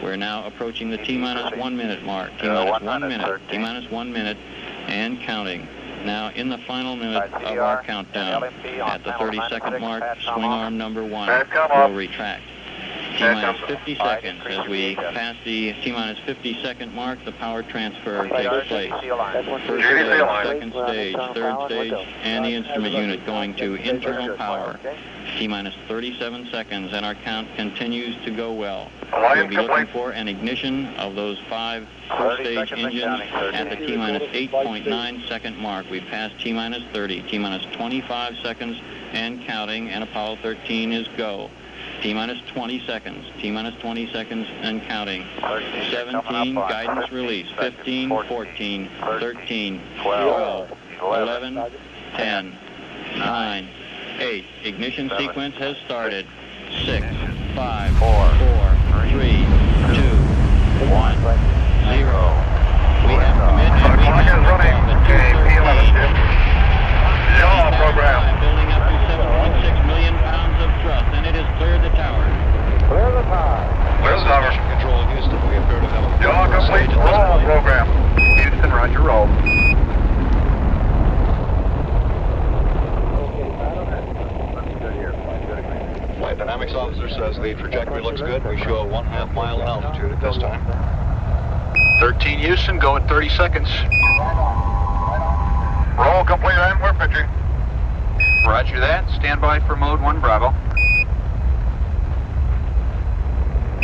We're now approaching the T-minus 1 minute mark. T-minus 1 minute, T-minus 1 minute, and counting. Now in the final minute of our countdown, at the 30-second mark, swing arm number 1 will retract. T-minus 50 seconds. As we pass the T-minus 50-second mark, the power transfer takes place. First stage, second stage, third stage, and the instrument unit going to internal power. T-minus 37 seconds, and our count continues to go well. We'll be looking for an ignition of those 5 first-stage engines at the T-minus 8.9 second mark. We've passed T-minus 30, T-minus 25 seconds and counting, and Apollo 13 is go. T-minus 20 seconds, T-minus 20 seconds and counting. 17, guidance release, 15, 14, 13, 12, 11, 10, 9, 8. Ignition sequence has started. 6, 5, 4, 3, 2, 1, 0. We have commit and we have running. Yaw program. Building up to 7.6 million pounds of thrust, and it has cleared the tower. Clear the tower. Clear the tower. Control Houston, we appear to have a yaw complete. Roll program. Houston, roger, roll. Flight Dynamics Officer says the trajectory looks good. We show a 1/2 mile in altitude at this time. 13 Houston, go at 30 seconds. Roll complete and we're pitching. Roger that. Stand by for mode 1 Bravo.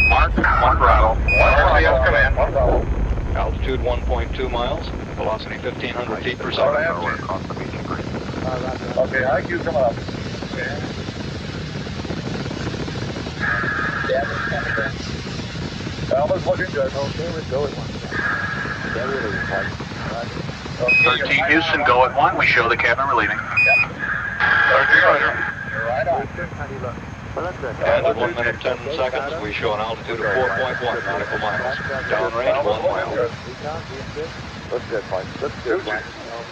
Mark 1 Bravo. RCS command. 1 Bravo. Altitude 1.2 miles. Velocity 1,500 feet per second. Okay, IQ coming up. Alpha's looking good. Okay, let's go at 13 Houston, go at 1. We show the cabin relieving. Yep. Roger. You're right on. And at 1 minute 10 seconds, we show an altitude of 4.1 nautical miles. Downrange 1 mile. Looks good, Mike. Looks good, Mike.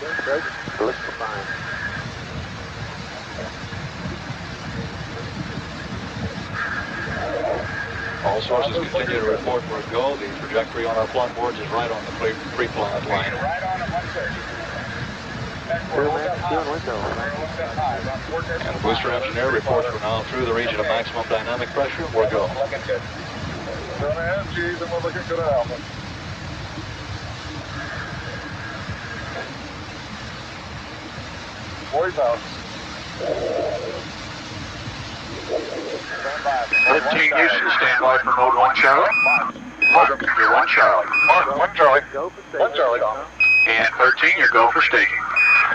Okay, good. Looks fine. All sources continue to report for a go. The trajectory on our plug boards is right on the pre-planet line. Right on at 130. And the booster engineer reports we're now through the region of maximum dynamic pressure. We're go. Looking good. Going ahead, G's, and we're looking good at Alpha. Boys out. 13 Houston, stand by for mode 1 Charlie. Mark, you're 1 Charlie. Mark, 1 Charlie. 1 Charlie. And 13, you're go for staging.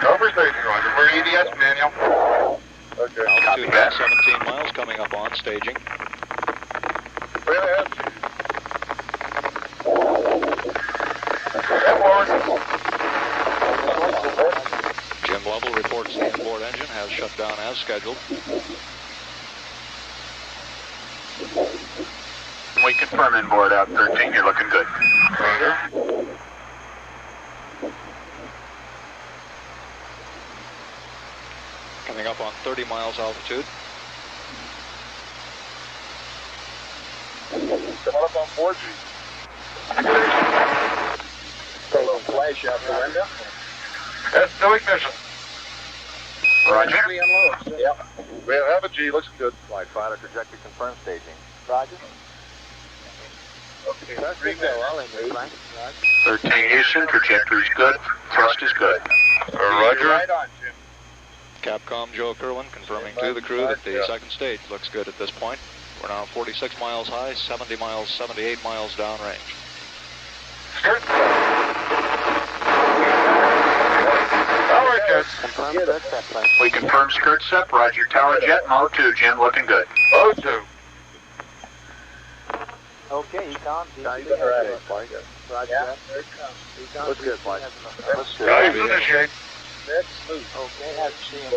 Go for staging, Roger. We're EDS manual. Okay. Altitude 17 miles coming up on staging. Straight ahead. Head forward. Jim Lovell reports the onboard engine has shut down as scheduled. We confirm inboard out 13, you're looking good. Roger. Coming up on 30 miles altitude. Coming up on 4G. Little flash out the window. That's no ignition. Roger. Yep. We have a G, looks good. Flight fighter trajectory confirmed staging. Roger. Okay, that's Green go, I'll aim it, Frank. 13 Houston, trajectory's good, thrust is good. Roger. Right on, Jim. Capcom Joe Kerwin confirming to the crew that the second stage looks good at this point. We're now 46 miles high, 70 miles, 78 miles downrange. Skirt. All right, kids. We confirm skirt set, Roger. Tower jet, mode 2, Jim, looking good. Mode 2. Okay, Econ. Now you better add it, Mike. Roger Yeah, that. there it comes. Econ. Looks good, Mike. Let's do Guys, it. initiate. That's smooth. Okay, have CM.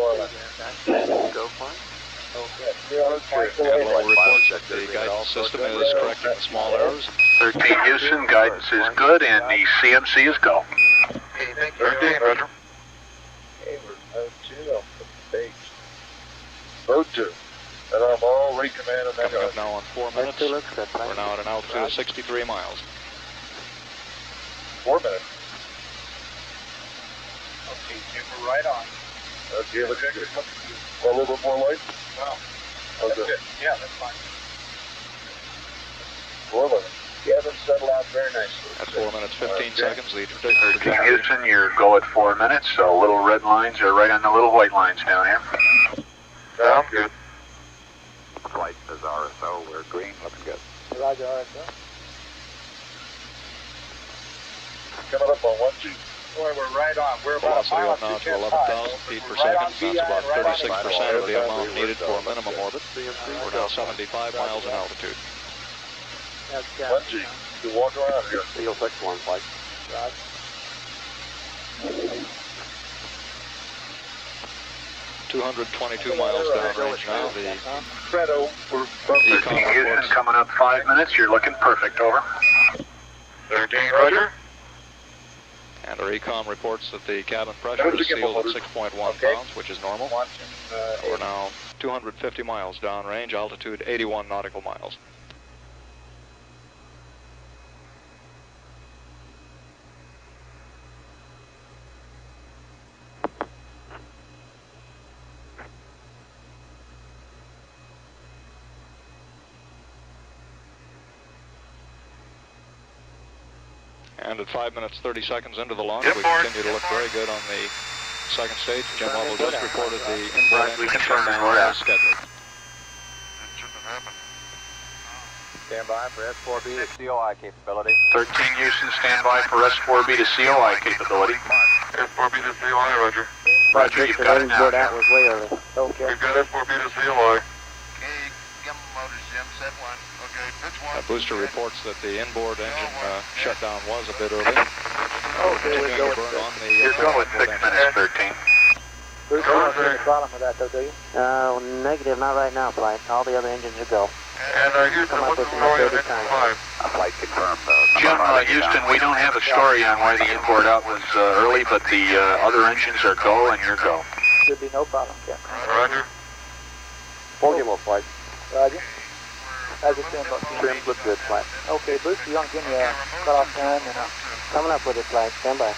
Go for it. Okay. And Lovell reports that the guidance system is correcting the small errors. 13 Houston, guidance is good, and the CMC is go. 13, Roger. Okay, we're mode 2 off the base. Mode 2. And I'm all recommand and Coming up now on 4 minutes. Two looks good, We're now at an altitude of 63 miles. 4 minutes. Okay, Jim, we're right on. Okay, let's get a little bit more light. Wow. How's That's that? good. Yeah, that's fine. 4 minutes. You haven't settled out very nicely. At 4 minutes, 15 seconds. The King Houston, your go at 4 minutes, so little red lines are right on the little white lines down here. Sounds good. Flight says RSO, we're green, looking good. Roger, RSO. Coming up on 1G. Boy, we're right on. We're about a velocity mile up now and to 2/10 11,000 high. feet per We're right second. on That's VI about and right on 36% of the amount needed for minimum orbit. We're now 75 miles in altitude. That's 1G. You walk around here. Seal 6-1 flight. Roger. 222 miles downrange now. The Fredo, we're Econ King Houston reports. coming up 5 minutes. You're looking perfect. Over. 13, Roger. And our econ reports that the cabin pressure is sealed at 6.1 pounds, which is normal. Watching, We're now 250 miles downrange, altitude 81 nautical miles. And at 5 minutes 30 seconds into the launch, we continue to look very good on the second stage. Jim Lovell just reported the inboard We engine confirm shutdown we're as at. scheduled. Stand by for S4B to COI capability. 13 Houston, stand by for S4B to COI capability. S4B to COI, Roger. Roger, you've got it now. That was way early. Okay. We've got S4B to COI. Okay, give them motors, Jim, set one. Okay, pitch one. Booster reports that the inboard engine shutdown was a bit early. Okay, we're Continuing going to burn on the You're going 6 minutes, 13. Bruce, you don't see any problem with that, though, do you? Negative, not right now, flight. All the other engines are go. And Houston, what's the story on engine 5? A flight confirmed. Jim, Houston, we don't have a story on why the inboard out was early, but the other engines are go and you're go. Should be no problem, Captain. Roger. Full gimbal flight. Roger. How's it been, Buck? Trim, look good, flight. Okay, Bruce, you want to give me a cutoff time? And coming up with it, flight. Stand by.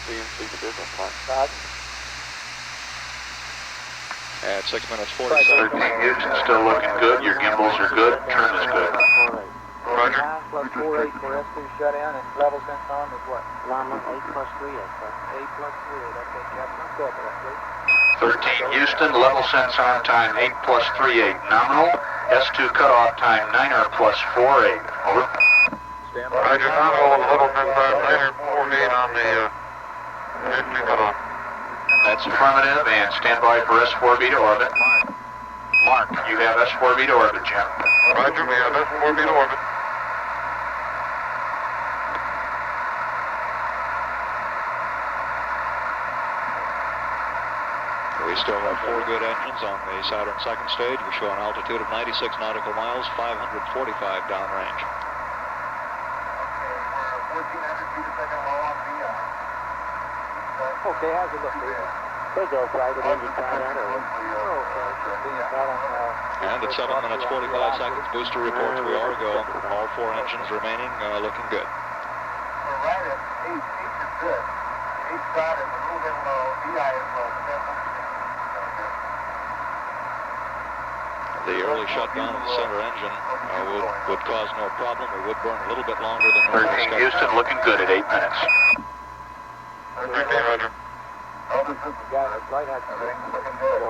CNC division flight. Roger. At 6 minutes 40 seconds. 13 Houston, still looking good. Your gimbals are good. Trim is good. Roger. 9 plus 48 for S2 shutdown and level sense on is what? Lama 8 plus 38, sir. 8 plus 38, okay, Captain. Let's go up with that, please. 13 Houston, level sense arm time 8 plus 38 nominal. S2 cutoff time 9er plus 48. Over. Stand by. Roger, nominal level sense arm 9er 48 on the S2 cutoff. That's affirmative, and stand by for S4B to orbit. Mark, you have S4B to orbit, Jim. Roger, we have S4B to orbit. We still have 4 good engines on the Saturn second stage. We show an altitude of 96 nautical miles, 545 downrange. Okay, how's it look, Bruce? Good go, flight. The engine time out, or? Okay, should be a problem. And at 7 minutes 45 seconds, booster reports we are go. All 4 engines remaining, looking good. We're right at 8 is good. 8 side is a little bit low, VI is low, but that's The early shutdown of the center engine would cause no problem. It would burn a little bit longer than normal. 13 Houston, looking good at 8 minutes. 13, Roger. Got it. Flight has to be Looking good.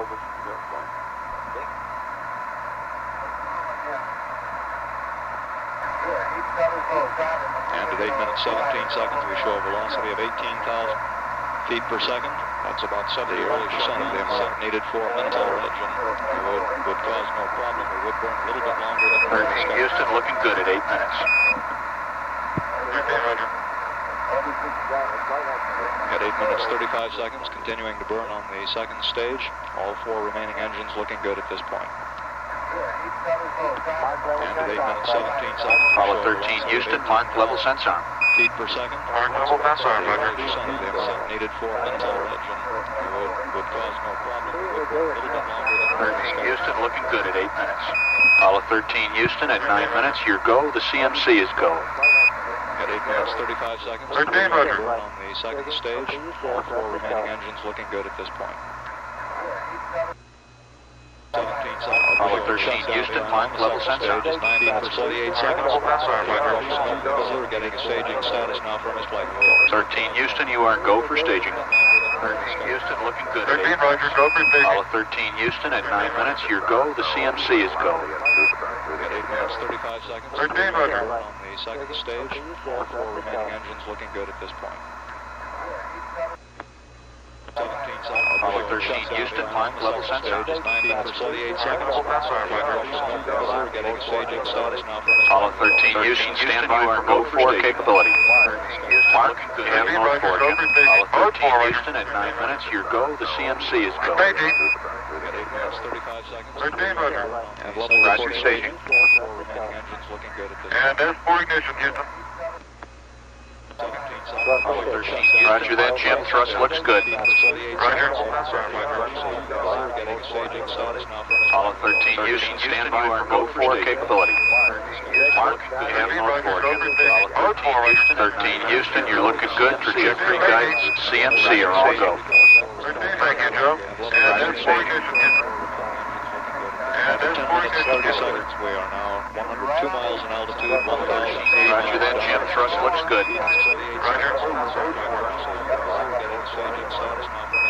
And at 8 minutes 17 seconds, we show a velocity of 18,000 feet per second. That's about 70% of the amount needed for a minimum engine. It would cause no problem. It would burn a little bit longer than normal. 13 Houston, looking good at 8 minutes. 13, Roger. At 8 minutes 35 seconds, continuing to burn on the second stage. All 4 remaining engines looking good at this point. And at 8 minutes 17 seconds, we Apollo show a 13 velocity of Houston, mark level sense arm. feet per second. Alright, level fence arm, Roger. The amount needed for a minute on ledge and would cause no problem. It would go a little bit longer than 13 Houston, looking good at 8 minutes. Apollo 13 Houston at 9 minutes. Your go. The CMC is go. At 8 minutes, 35 seconds. 13, Roger. On the second stage, all 4 remaining engines looking good at this point. 17 seconds. Apollo 13 Houston, climb level sensor. 9 minutes, 48 seconds. Level fence arm, Roger. We're getting a staging status now from his flight controller. 13 Houston, you are go for staging. 13 Houston, looking good at 8 Roger, go for staging. Apollo 13 Houston at 9 minutes. Your go. The CMC is go. At 8 minutes, 35 seconds. 13, Roger. On the second stage, all 4 remaining engines looking good at this point. 17 seconds. Apollo 13 Houston, climb level sensor. 9 minutes, 48 seconds. Level fence arm, Roger. We're getting a staging status now from his Apollo 13 Houston, stand by for go 4 capability. Mark, you have North Fortune. Apollo 13 Houston at 9 minutes. Your go. The CMC is go. At 8 minutes, 35 seconds. 13, Roger. And level Roger, report staging. All 4 remaining engines looking good at this point. And there's 4 ignition, Houston. 17 seconds. Apollo 13 Houston. Roger that, Jim. Thrust looks good. Roger. We're getting a staging status now from his Apollo 13 Houston, stand by for go 4 capability. Mark, you have North Fortune. Apollo 13 Houston. 13 Houston, you're looking good. Trajectory guidance, CMC are all go. 13, thank you, Joe. And there's 4 ignition, Houston. And there's 10 4 minutes, ignition, 30 Houston. seconds. We are now 102 miles in altitude, 1,000 feet. Roger that, Jim. Thrust looks good. Roger.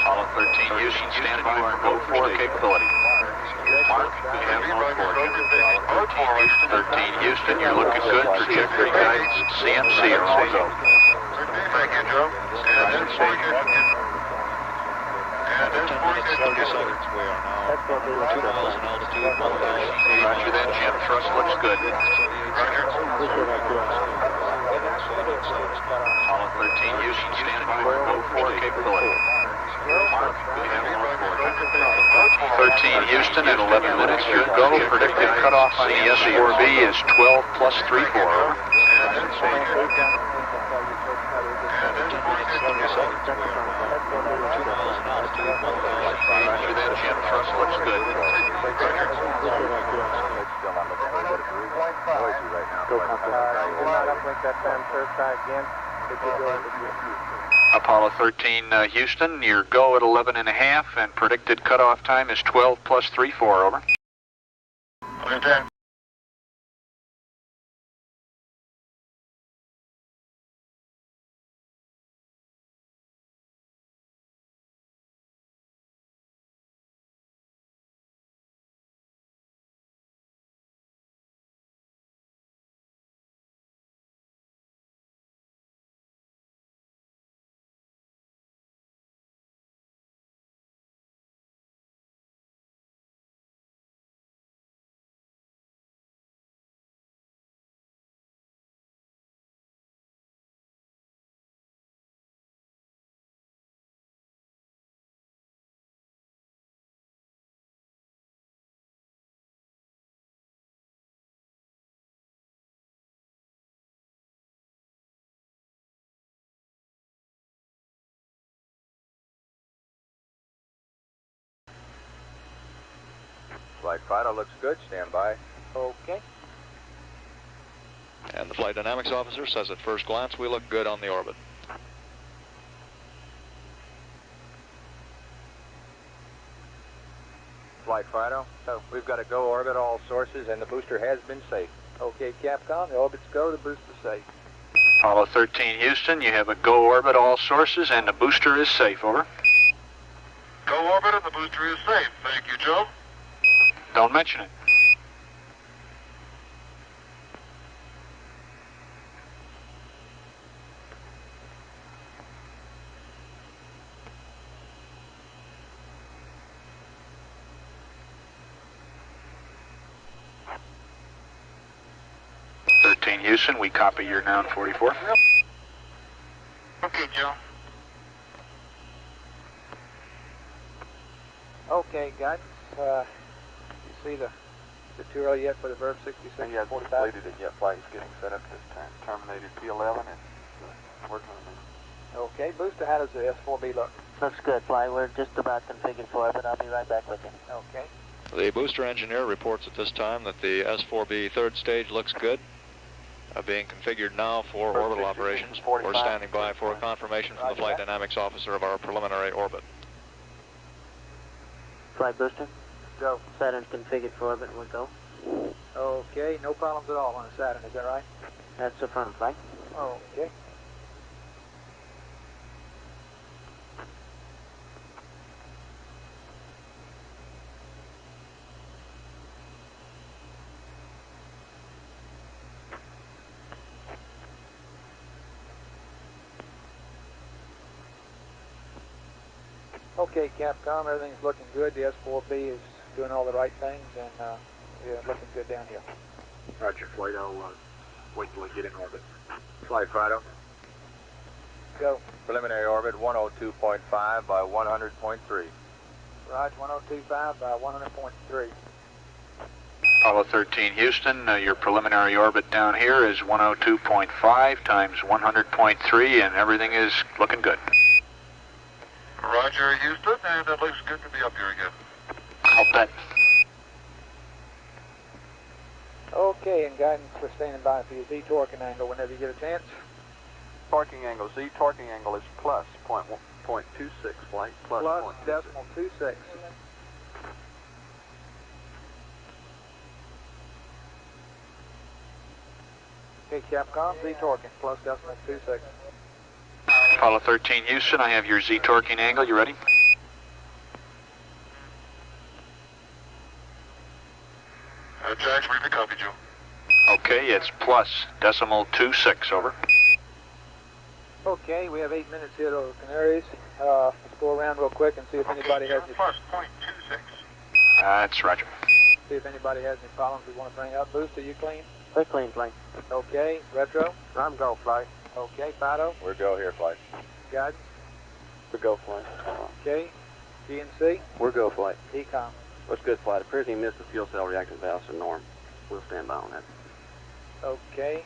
Apollo 13 Houston, stand by for go 4 capability. Mark, you have North Fortune. Apollo 13 Houston. 13 Houston, you're looking good. Trajectory guidance, CMC are all go. 13, thank you, Joe. And there's 4 ignition, Houston. And there's 10 4 minutes, ignition, 30 Houston. seconds. We are now 2 miles in altitude, 1,000 feet. Roger that, Jim. Thrust looks good. Roger. Apollo 13 Houston, stand by for go 4 capability. Mark, you have North Fortune. 13 Houston at 11 minutes. Your go. Predicted cutoff on the S4B is 12 plus 34. Over. Roger that, Jim. Thrust looks good. Apollo 13 Houston, your go at 11 and a half, and predicted cutoff time is 12 plus 34. Over. Okay. Flight Fido looks good. Stand by. Okay. And the flight dynamics officer says at first glance we look good on the orbit. Flight Fido. So we've got to go orbit all sources, and the booster has been safe. Okay, Capcom, the orbit's go, the booster's safe. Apollo 13 Houston, you have a go orbit all sources, and the booster is safe. Over. Go orbit and the booster is safe. Thank you, Joe. Don't mention it. Houston, we copy your noun 44. Okay, Joe. Okay, guys. You see the too early yet for the Verb 66? He hasn't completed it yet. Flight's getting set up this time. Terminated P11 and Working on it. Okay, booster, how does the S4B look? Looks good, Fly. We're just about configured for it, but I'll be right back with you. Okay. The booster engineer reports at this time that the S4B third stage looks good, being configured now for orbital operations. We're standing by for a confirmation from the flight dynamics officer of our preliminary orbit. Flight booster? Go. Saturn's configured for orbit. We'll go. Okay, no problems at all on the Saturn, is that right? That's affirmed, Flight. Okay. Okay, Capcom, everything's looking good. The S4B is doing all the right things, and yeah, looking good down here. Roger, Flight. I'll wait till I get in orbit. Flight Fido. Go. Preliminary orbit 102.5 by 100.3. Roger, 102.5 by 100.3. Apollo 13 Houston, your preliminary orbit down here is 102.5 times 100.3, and everything is looking good. Roger, Houston, and it looks good to be up here again. I'll bet. Okay, and guidance, we're standing by for your Z torquing angle whenever you get a chance. Torquing angle, Z torquing angle is plus 0.26, Flight, plus decimal 26. Okay, Capcom, Z torquing, plus decimal 26. Apollo 13 Houston, I have your Z torquing angle. You ready? Jax, read the copy, Joe. Okay, it's plus decimal 26, over. Okay, we have 8 minutes here to the Canaries. Let's go around real quick and see if anybody has any... plus 0.26. That's Roger. See if anybody has any problems we want to bring up. Booster, you clean? We're clean, Flight. Okay, Retro? I'm go, Flight. Okay, Fido? We're go here, Flight. Guidance? We're go, Flight. Okay, GNC? We're go, Flight. Ecom? Looks good, Flight. Appears he missed the fuel cell reactant valves to norm. We'll stand by on that. Okay.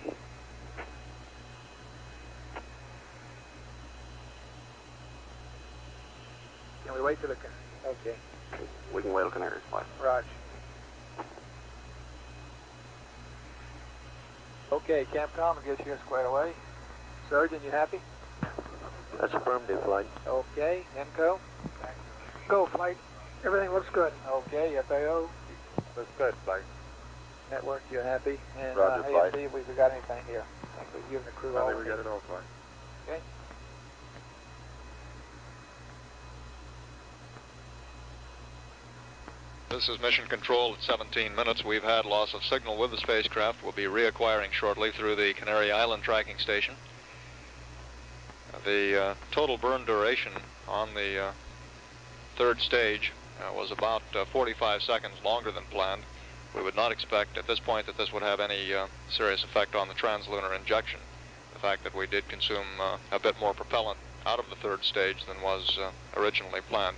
Can we wait till the... Okay, We can wait till Canaries, Flight. Roger. Okay, Capcom, I guess you're squared away. Surgeon, you happy? That's affirmative, Flight. Okay, NCO? Go, Flight. Everything looks good. Okay, FAO? Looks good, Flight. Network, you're happy? And Roger, Flight. AFC, we've got anything here. I think we've given the crew all I think we we got need. it all, Flight. Okay. This is Mission Control at 17 minutes. We've had loss of signal with the spacecraft. We'll be reacquiring shortly through the Canary Island tracking station. The total burn duration on the third stage was about 45 seconds longer than planned. We would not expect at this point that this would have any serious effect on the translunar injection. The fact that we did consume a bit more propellant out of the third stage than was originally planned.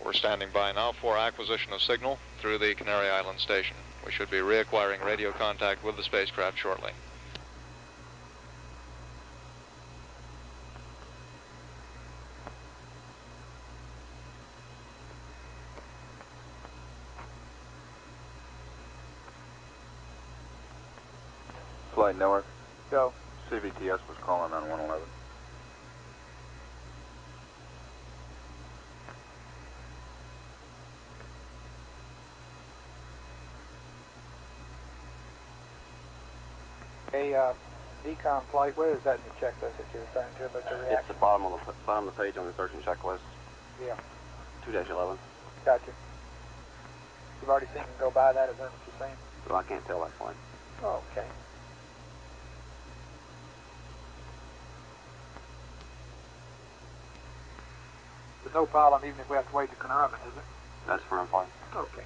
We're standing by now for acquisition of signal through the Canary Island station. We should be reacquiring radio contact with the spacecraft shortly. Flight Newark. Go. CVTS was calling on 111. Hey, decom flight, where is that in the checklist that you're referring to about the It's reaction? the bottom of the page on the search and checklist. Yeah, 2-11. gotcha. You've already seen them go by that, is that what you're saying? So I can't tell that, Flight. Oh, okay. There's no problem even if we have to wait to Carnarvon, is it? That's firm, Flight. Okay.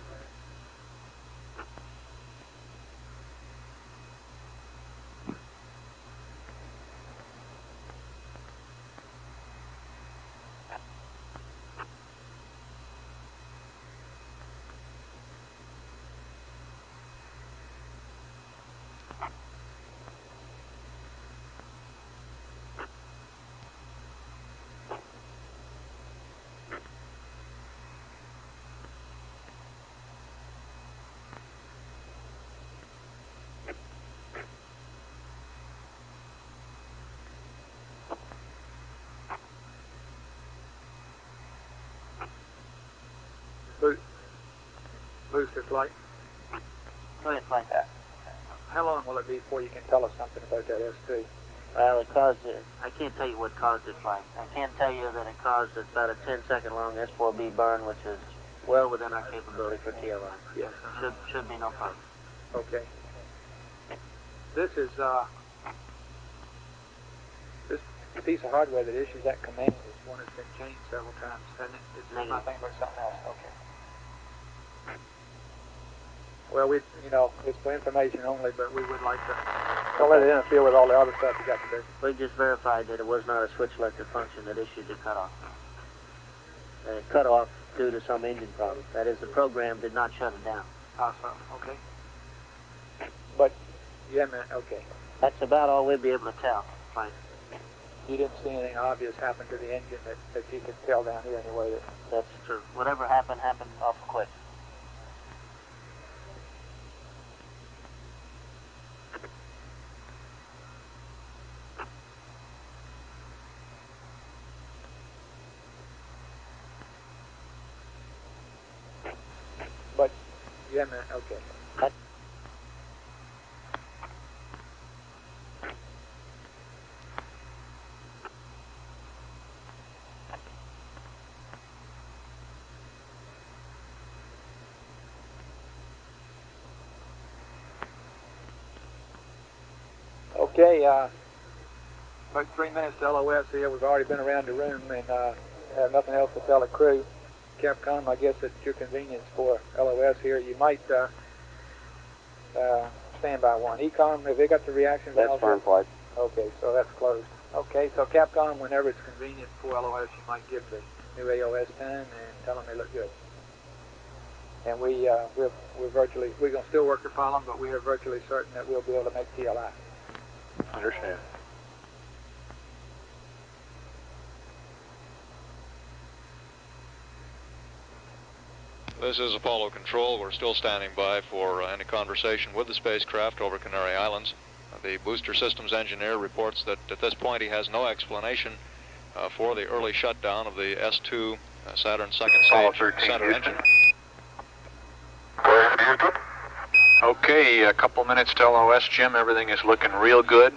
booster flight. Go ahead, flight. How long will it be before you can tell us something about that S2? Well, it caused it. I can't tell you what caused it, flight. I can tell you that it caused about a 10-second long S4B burn, which is well within our capability for TLI. Yes. Should be no problem. Okay. This is this piece of hardware that issues that command is one that's been changed several times, hasn't it? It's nothing but something else. Okay. Well, it's for information only, but we would like to don't let it interfere with all the other stuff you got to do. We just verified that it was not a switch selector function that issued the cutoff. It cut off due to some engine problem. That is, the program did not shut it down. Okay. But, okay. That's about all we'll be able to tell. Fine. You didn't see anything obvious happen to the engine that you could tell down here anyway? That's true. Whatever happened awful quick. But, okay. Okay, about 3 minutes to LOS here. We've already been around the room and have nothing else to tell the crew. Capcom, I guess at your convenience for LOS here. You might stand by one. ECOM, have they got the reaction valve? That's fine, flight. Okay, so that's closed. Okay, so Capcom, whenever it's convenient for LOS, you might give the new AOS 10 and tell them they look good. And we're going to still work the problem, but we are virtually certain that we'll be able to make TLI. Understand. This is Apollo Control. We're still standing by for any conversation with the spacecraft over Canary Islands. The booster systems engineer reports that at this point he has no explanation for the early shutdown of the S2 Saturn second stage center engine. Go ahead, Houston. Okay, a couple minutes to LOS, Jim. Everything is looking real good.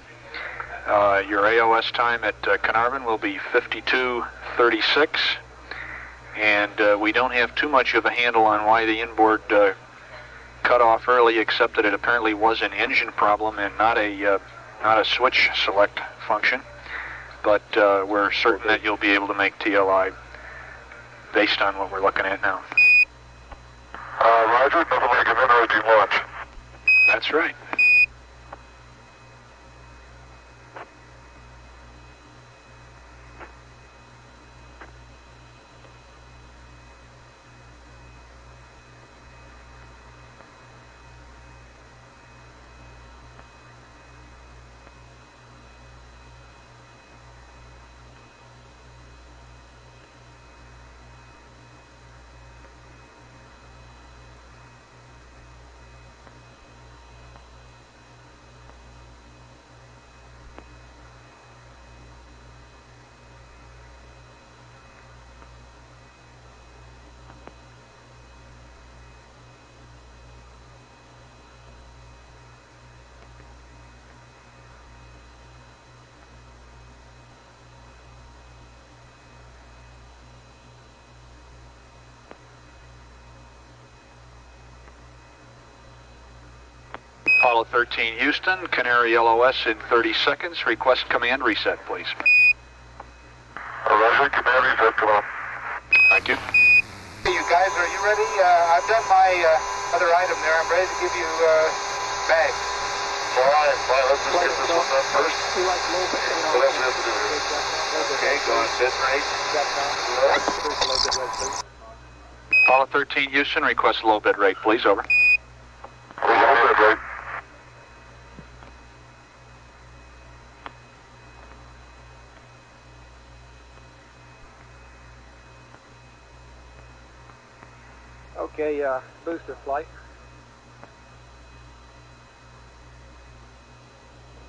Your AOS time at Carnarvon will be 52:36. And we don't have too much of a handle on why the inboard cut off early, except that it apparently was an engine problem and not a switch select function. But we're certain that you'll be able to make TLI based on what we're looking at now. Roger, nothing like an interesting launch. That's right. Apollo 13 Houston, Canary LOS in 30 seconds. Request command reset, please. Roger, command reset, come on. Thank you. Hey, you guys, are you ready? I've done my other item there. I'm ready to give you bags. Fine, let's just get this one done first. What else do we have to do here? Okay, go on bit rate. Apollo 13 Houston, request low bit rate, please, over. Low bit rate. Okay, booster flight.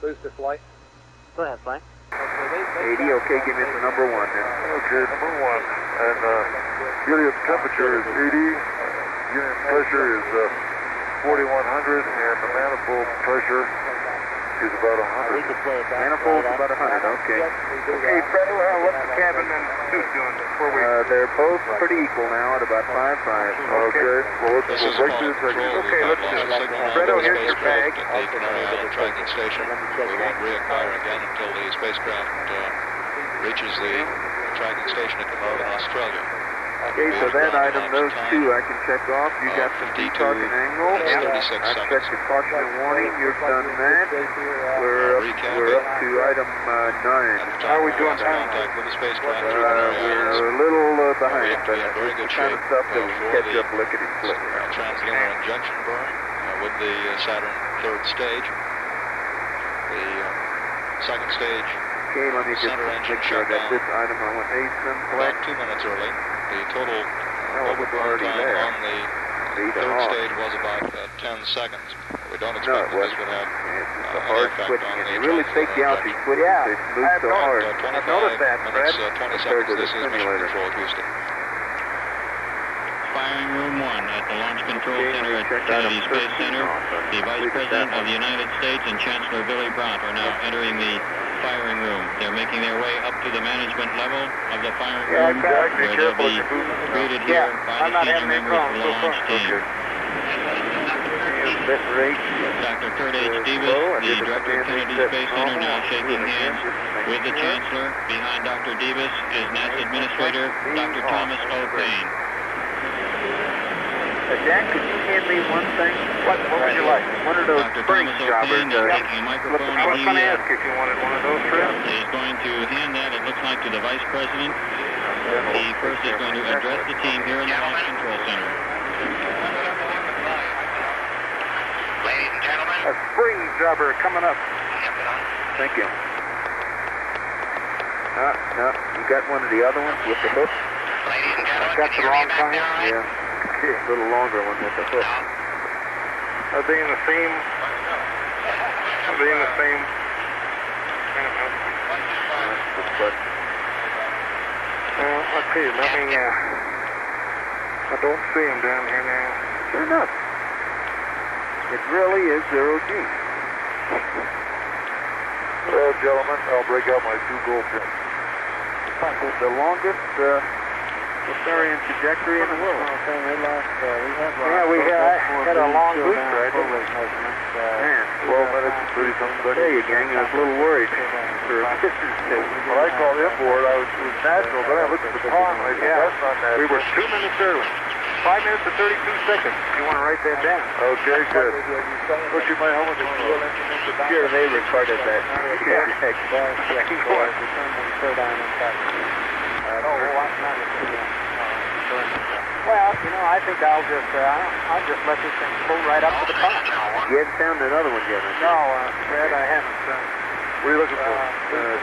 Booster flight. Go ahead, flight. Okay, 80, okay, give me the number one then. Okay, number one. And helium temperature is 80, unit pressure pressure is 4,100, and the manifold pressure is about 100. Manifold's about 100, okay. Okay, Fredo, what's the cabin and suit doing before we... They're both pretty equal now at about 5.5. Okay, well, This is we'll break through the tracking. Okay, let's do it. Fredo, here's your bag. At the Canary Island tracking station. We won't reacquire again until the spacecraft reaches the tracking station at Carmarthen, Australia. Okay, so that item, those two I can check off. You got 50 target angle. That's 36 I've seconds. checked the caution and warning. You've done that. We're up to item 9. How are we doing contact with the spacecraft through Canary Islands? We're a little behind, We but have very good it's the kind of shape stuff that we for catch the up lickety-split. translunar injection burn with the Saturn third stage. The second stage Okay, let me just center engine make sure I got shutdown this item. I want ASIM about collect. 2 minutes early. The total Oh, we're overburn already time there. on the Lead third off. stage was about 10 seconds. We don't No, expect it that this wasn't. would have It's just a any hard effect switching. on And the you really take translunar out these injection. switches. Yeah, They move so hard. 25 noticed that, minutes, 20 Compared to seconds. the This is Mission simulator. Control Houston. Firing Room 1 at the Launch Control Okay, Center at check Kennedy item Space 13 Center. off. The Vice Leave it President that of the United States and Chancellor Billy Brandt are now entering the firing room. They're making their way up to the management level of the firing room, where they'll be greeted here by the senior members of the launch team. Bit rate. Dr. Kurt H. Davis, the Director of Kennedy Space Center, now shaking hands with the Chancellor. Behind Dr. Davis is NASA Administrator Dr. Thomas O. Payne. Jack, could you hand me one thing? What would you like? One of those Dr. spring Thomas O. jobbers. Payne is taking a microphone I was and going to he ask if you wanted one of those, Fred. is going to hand that, it looks like, to the Vice President. He first is going to address the team here in the Launch Control Center. Ladies and gentlemen. A spring jobber coming up. Thank you. No, you got one of the other ones with the hook? Ladies and gentlemen. Got the wrong kind? Yeah. A little longer one with the hook. Are they in the same? Are they in the same? That's the question. Let's see. Let me. I don't see them down here now. Sure enough. It really is zero G. Well, gentlemen, I'll break out my 2 gold pins. The longest Stellarian trajectory in the world. Yeah, we had a long booster, I think. Man, 12 minutes and 30-something I tell you, gang, I was a little worried for a distance sake. When I called Onboard, it was natural, but I looked at the time and I said, that's not natural. We were 2 minutes early. 5 minutes and 32 seconds. You want to write that down? Okay, good. Put you my helmet. Sure, they recorded that. Well, you know, I think I'll just let this thing pull right up to the top. You haven't found another one yet, have you? No, Fred, I haven't. What are you looking for?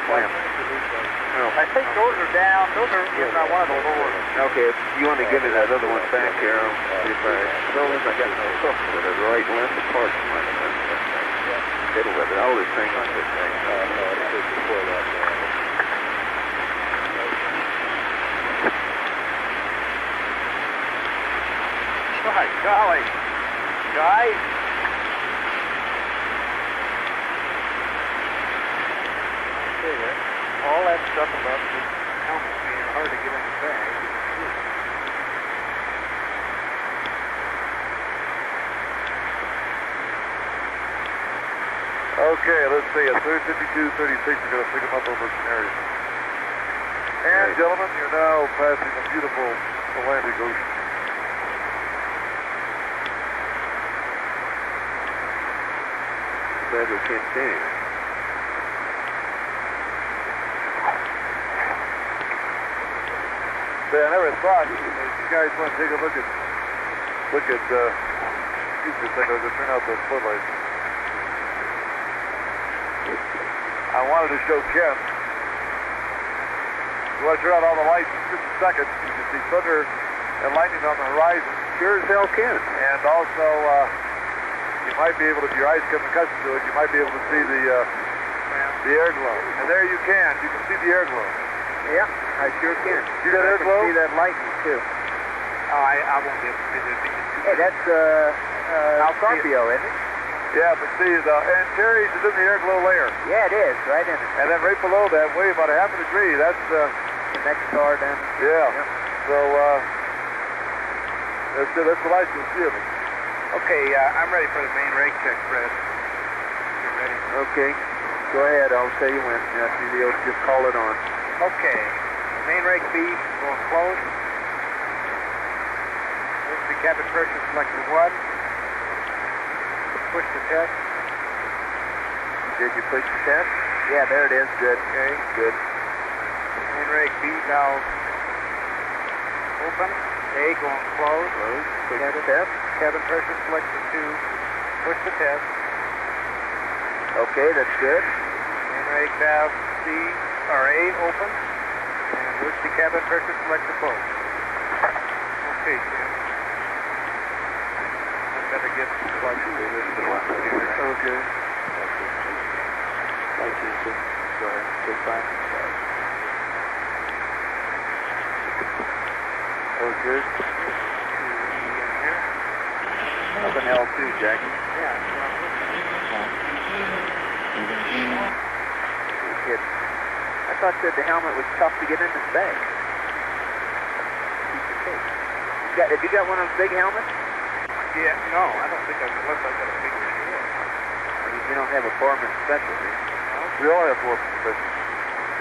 Slam. I think those are down. Those are in one of the lower. Okay, if you want to give me that other one back here, I'll see if I got no hook that are right length apart from my fiddle with it. All this thing on this thing. By golly, guys. All that stuff about the helmet being hard to get in the bag. Okay, let's see. At 52, 36, we're going to pick them up over Canary. And, gentlemen, you're now passing a beautiful Atlantic Ocean. Glad we can't see it. Say, I never thought, if you guys want to take a look at, excuse me a second, I'll just turn out the floodlights. I wanted to show Ken. You want to turn out all the lights in just a second. You can see thunder and lightning on the horizon. Sure as hell can. And also, you might be able to, if your eyes become accustomed to it, you might be able to see the air glow. And there you can see the air glow. Yeah, I sure can. You got air glow? See that lightning too. Oh, I won't be able to see this. Hey, that's Alcarpio, isn't it? Yeah, but see, the Antares is in the airglow layer. Yeah, it is, right in it. And then right below that, way about a half a degree, that's The next star down. yeah. So that's what I can see of it. Okay, I'm ready for the main rake check, Fred. You're ready? Okay, go ahead. I'll tell you when. You'll just call it on. Okay, main rake B going close. Emergency cabin pressure selector 1. Push the test. Did you push the test? Yeah, there it is. Good. Okay. Good. Main rake B valve open. A going close. Close. Push the test. Cabin pressure selector 2. Push the test. Okay, that's good. Main rake valve C or A open. And emergency cabin pressure selector closed. Okay, Jim. Better get like okay. Thank you, sir. Go ahead. Take time. Okay. Up in L2, Jackie. Yeah. Kid. I thought that the helmet was tough to get in this bag. Have you got one of those big helmets? Yeah, no, I don't think unless I got a big shield. You don't have a foreman specialty. We all have four specialties.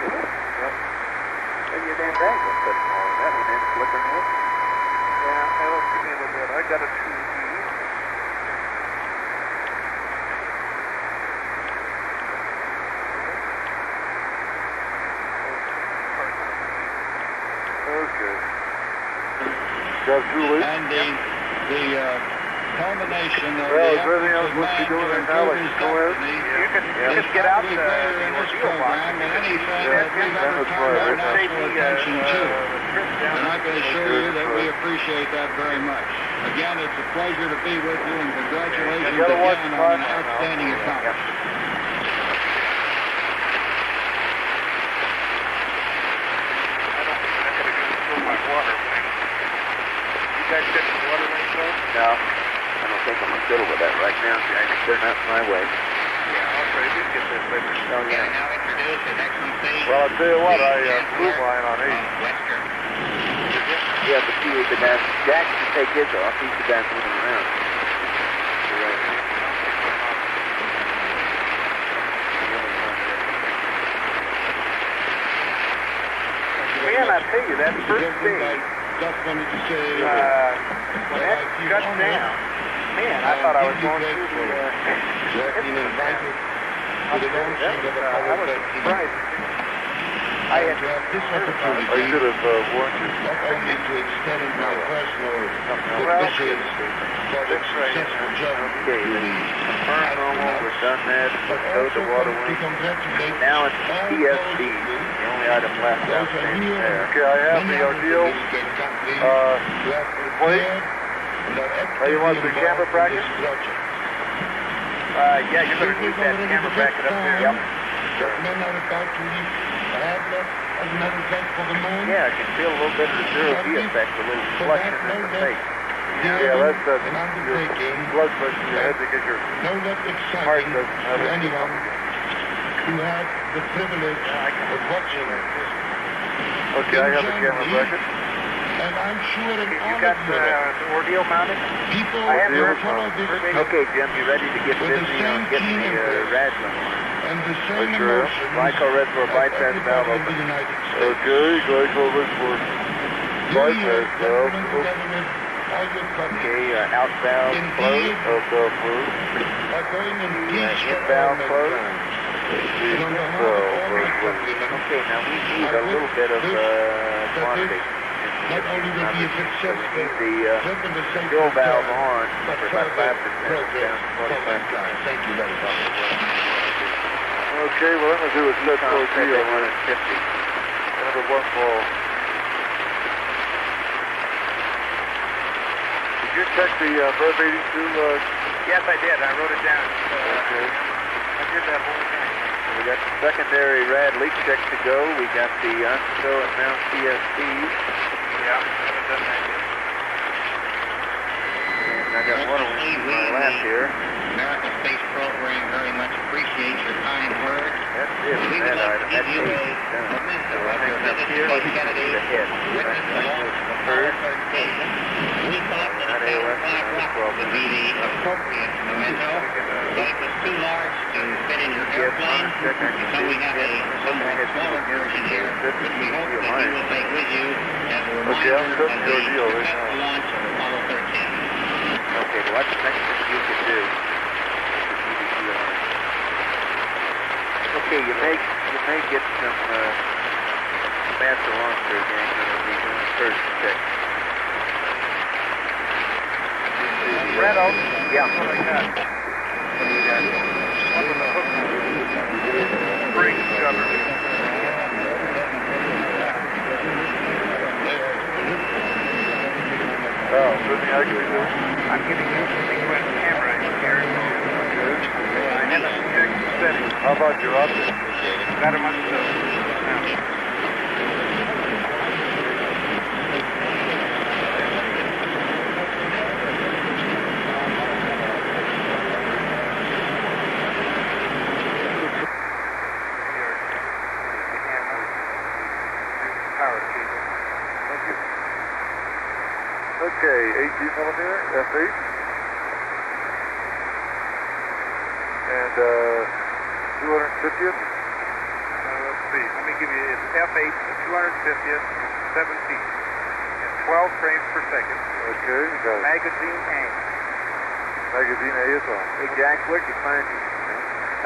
Yep. Maybe your damn bag was put all of that one in, flipping it. Yeah, that'll give me a little bit. I got a 2D. Okay. Got 2 leaks? And the culmination of Well, the is there anything else efforts of we should man be doing to right now, like improve his go ahead? destiny You is can get out probably the greater in this program than anything that we've ever that's turned our right. national attention to. And I can assure you that we right. appreciate that very much. Again, it's a pleasure to be with you, and congratulations You gotta watch again the on time an now. outstanding accomplishment. No, I don't think I'm fiddle with that right now, Jack. They're not my way. Yeah, I'll try to get this later. Oh, yeah. Now introduce the next one, please. Well, I'll tell you what, I flew mine on 8. Western. Yeah, but see, the guy, Jack can take his off. He's the guy moving around. You're right. Man, I tell you, that first day, Just wanted to say when that shut down, man, I thought I was going through the... I was surprised. I had this opportunity. I should have warned you. Not only to extend my personal wishes for the successful journey Okay, to the paranormal, we've done that, but towed the water to wing. congratulate Now it's all TSD, those the only item left those are outstanding here. there. Okay, I have the ordeal. Plate. Hey, you want the camera bracket? Yeah, you're going to need that camera bracket up there. Yep. Men are about to leave Adler, as a matter of fact, for the moon. Yeah, I can feel a little bit of the zero-G effect, a little flushing in the face. Yeah, that's your blood pressure in your head to get your No less heart exciting doesn't have to it. anyone who had the privilege of watching it. Okay, I have the camera bracket. And I'm sure in You all got of the Europe, ordeal mounted? people I have will yours follow this Okay, Jim, you ready to get With the busy same on getting keen the interest Radlin on? and the same sure. emotions Glycol reservoir as bypass valve everybody in open. the United States. Okay, glycol reservoir bypass valve. Okay, out valve closed. Out valve closed. Are going in peace in for all valve closed. mankind. Okay, now we need a little bit of quantity. Not only will be a successful The second or second fill valve time, on but for about 5 further to 10 progress down for 25 mankind. Thank you very much. Okay, well, I'm going to do a set for They you. wanted 50. Number 1 ball. Did you check the verb 82? Yes, I did. I wrote it down. Okay. I did that whole thing. We got the secondary rad leak check to go. We got the UNSO and mount TSPs. Yeah, haven't done that yet. And Especially we in the American Space Program very much appreciate your kind words. We would like to give you a memento of your visit to Cape Kennedy, witness the launch of Apollo 13. We thought that a Saturn V rocket would be the appropriate memento, but it was too large to fit in your airplane, so we have a somewhat smaller version here, which we hope that you will take with you as a reminder of the successful launch of Apollo 13. Okay, well, what's the next thing you could do? Okay, you may get some master launcher gang that will be doing first check. Redo. Yeah. What I got? What do you got? One with the hook. Brake cover. Oh, what do you actually do? I'm giving you the sequence camera here. I haven't checked the settings. How about your optics? Got them until Okay, 18 millimeter, F8. And 250th. let's see. Let me give you it's F8, 250th, 7 feet, and 12 frames per second. Okay, you got it. Magazine A. Magazine A is on. Hey, Jack, where'd you find it?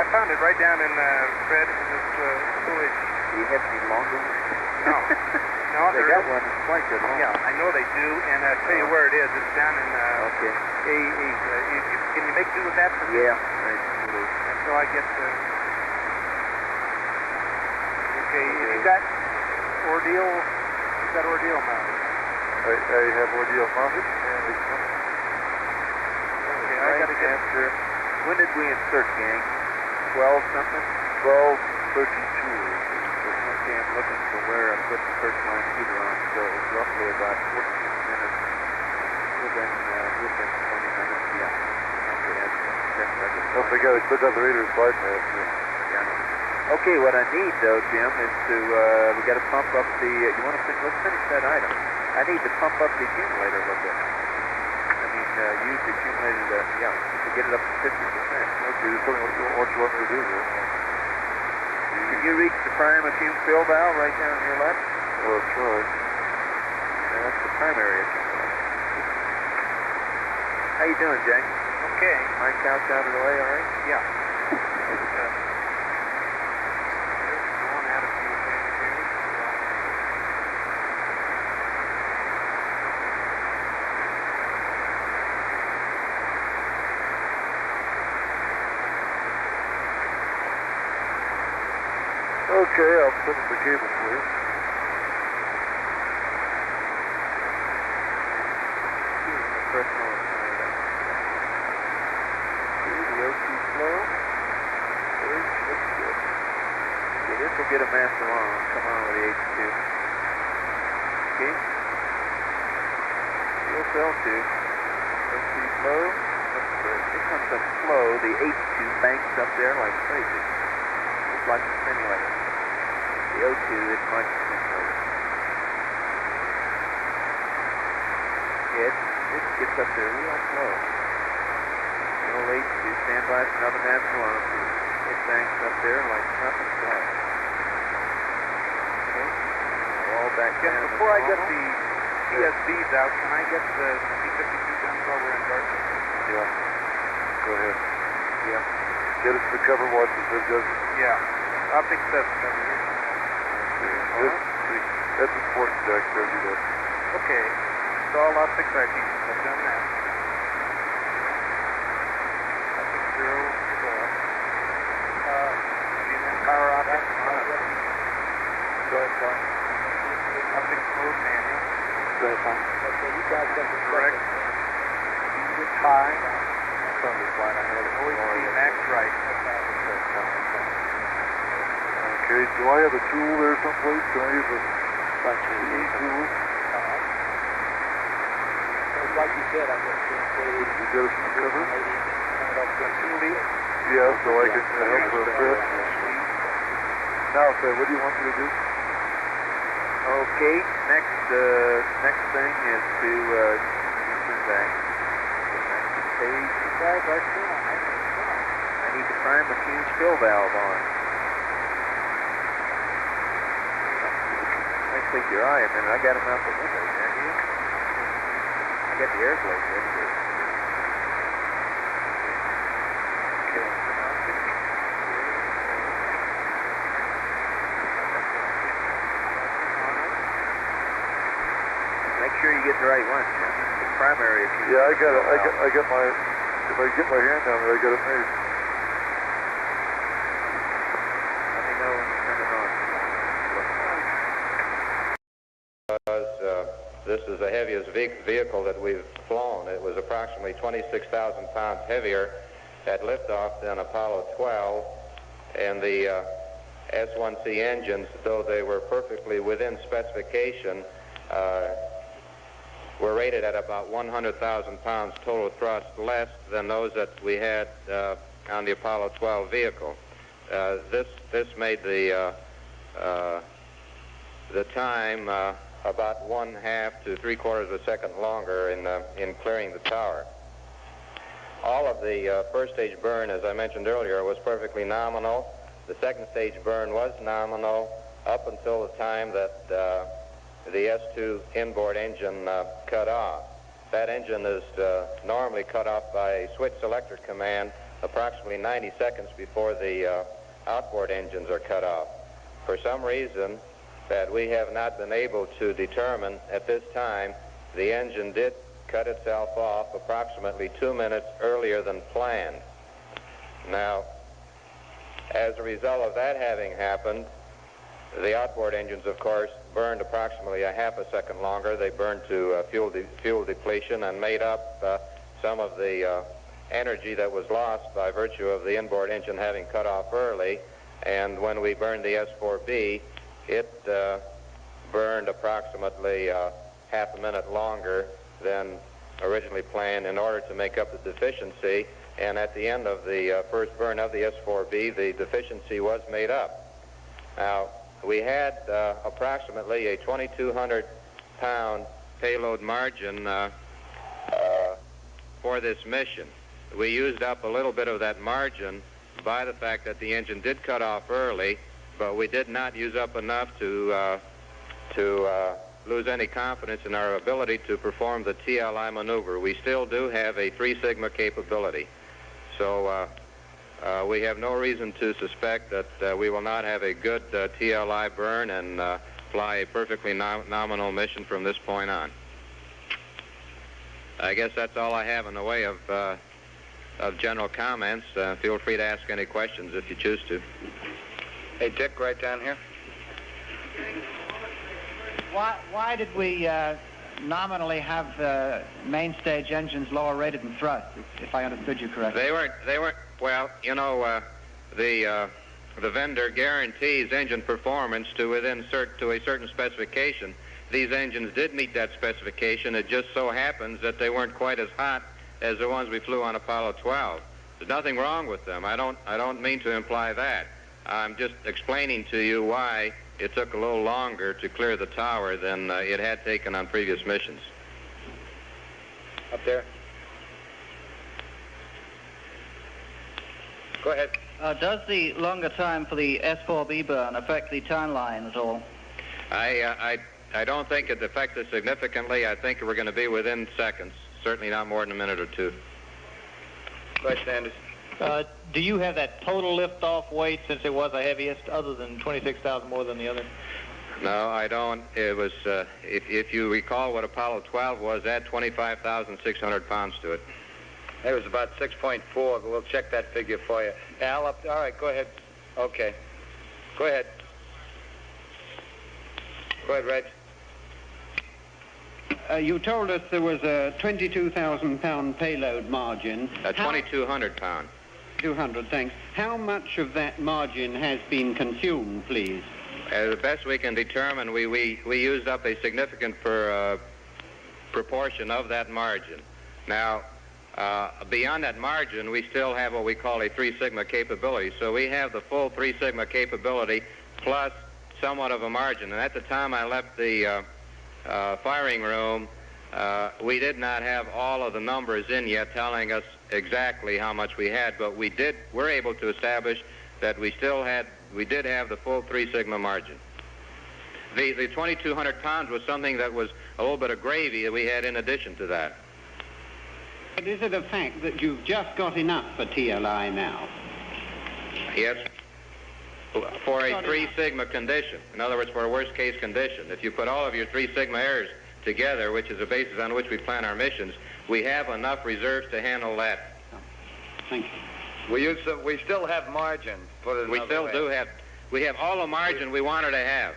I found it right down in Fred in this village. Do you have any longer ones? No. No, They got one that's quite good. Yeah, I know they do, and I'll tell you where it is. It's down in Okay. can you make do with that for me? Yeah. Right. Until I get the... Okay, you got ordeal mounted. I have ordeal mounted. And it's Okay, I gotta get... After, when did we insert, gang? 12 something? 12:32. Okay, I'm looking for where I put the first line heater on, so it's roughly about 14 minutes, within 20 minutes, yeah. Okay, that's check record. Don't forget, I put that Raiders bypass. Yeah. Okay, what I need though, Jim, is to, we gotta pump up the, let's finish that item. I need to pump up the accumulator a little bit. I mean, use the accumulator to get it up to 50%. Okay, just tell me what you want me to do there. Can you reach the prime accum fill valve right down on your left? Oh, that's right. Yeah, that's the primary accumulator. How you doing, Jay? Okay. My couch out of the way, all right? Yeah. Going out a few things here. Okay, I'll put the cable for you. Personal the O2 flow. Looks good. Okay, this will get a master on. Come on with the H2. Okay. Fuel cell 2. O2 flow. Looks good. Here comes the flow. The H2 banks up there like crazy. Just like the simulator. The O2 is like the simulator. Yeah, it gets up there real slow. No late to stand by for another master launch. It banks up there like nothing flat. Okay. All back down. Before I get the CSVs out, can I get the C-52 guns while we're in darkness? Yeah. Go ahead. Yeah. Get us to cover watch if it doesn't. Yeah. Optic 7. That's important, Jack. Go do that. Okay. Install optic tracking. I've done that. Optic 0. Power optic. Go ahead, Paul. Optic mode manual. Go ahead, Paul. Okay, you guys got the Correct. high. Always see max right. Okay, do I have a tool there someplace? Can I use a tool? There's like you said, I guess you get us some cover? maybe Yeah, so I can help with Chris. Now, sir, what do you want me to do? Okay, next thing is to turn back. Page 5 right now. I need to prime the change fill valve on. Might take your eye a minute. I got them out the window, can't you? I got the air blades ready here. Make sure you get the right one, Jim. The primary. Yeah, I got it. I got my. If I get my hand down there, I got it made. Let me know when you turn it on. This is the heaviest vehicle that we've flown. It was approximately 26,000 pounds heavier at liftoff than Apollo 12, and the S1C engines, though they were perfectly within specification, were rated at about 100,000 pounds total thrust less than those that we had on the Apollo 12 vehicle. This made the time about 1/2 to 3/4 of a second longer in clearing the tower. All of the first stage burn, as I mentioned earlier, was perfectly nominal. The second stage burn was nominal up until the time that the S2 inboard engine cut off. That engine is normally cut off by a switch selector command approximately 90 seconds before the outboard engines are cut off. For some reason that we have not been able to determine at this time, the engine did cut itself off approximately 2 minutes earlier than planned. Now, as a result of that having happened, the outboard engines, of course, burned approximately 1/2 second longer. They burned to fuel depletion and made up some of the energy that was lost by virtue of the inboard engine having cut off early. And when we burned the S4B, it burned approximately 1/2 minute longer than originally planned in order to make up the deficiency. And at the end of the first burn of the S4B, the deficiency was made up. Now, we had approximately a 2,200 pound payload margin for this mission. We used up a little bit of that margin by the fact that the engine did cut off early, but we did not use up enough to lose any confidence in our ability to perform the TLI maneuver. We still do have a 3 sigma capability. So we have no reason to suspect that we will not have a good TLI burn and fly a perfectly nominal mission from this point on. I guess that's all I have in the way of general comments. Feel free to ask any questions if you choose to. Hey, Dick, right down here. Why did we nominally have main stage engines lower rated than thrust, if I understood you correctly? They weren't. Well, you know, the vendor guarantees engine performance to a certain specification. These engines did meet that specification. It just so happens that they weren't quite as hot as the ones we flew on Apollo 12. There's nothing wrong with them. I don't mean to imply that. I'm just explaining to you why it took a little longer to clear the tower than it had taken on previous missions. Up there. Go ahead. Does the longer time for the S4B burn affect the timeline at all? I don't think it affects it significantly. I think we're going to be within seconds, certainly not more than a minute or two. Go ahead, Sanders. Do you have that total liftoff weight, since it was the heaviest, other than 26,000 more than the other? No, I don't. It was, if you recall what Apollo 12 was, add 25,600 pounds to it. It was about 6.4, but we'll check that figure for you. Al, all right, go ahead. Okay. Go ahead. Go ahead, Reg. You told us there was a 22,000 pound payload margin. 2,200 pound. 200, thanks. How much of that margin has been consumed, please? The best we can determine, we used up a significant proportion of that margin. Now, beyond that margin, we still have what we call a 3 sigma capability. So we have the full 3 sigma capability plus somewhat of a margin. And at the time I left the firing room, we did not have all of the numbers in yet telling us exactly how much we had, but we're able to establish that we did have the full 3 sigma margin. The 2,200 pounds was something that was a little bit of gravy that we had in addition to that. But is it a fact that you've just got enough for TLI now? Yes, for a 3 sigma condition. In other words, for a worst case condition. If you put all of your 3 sigma errors together, which is the basis on which we plan our missions, we have enough reserves to handle that. Thank you. We still have margin. We still do have. We have all the margin we wanted to have.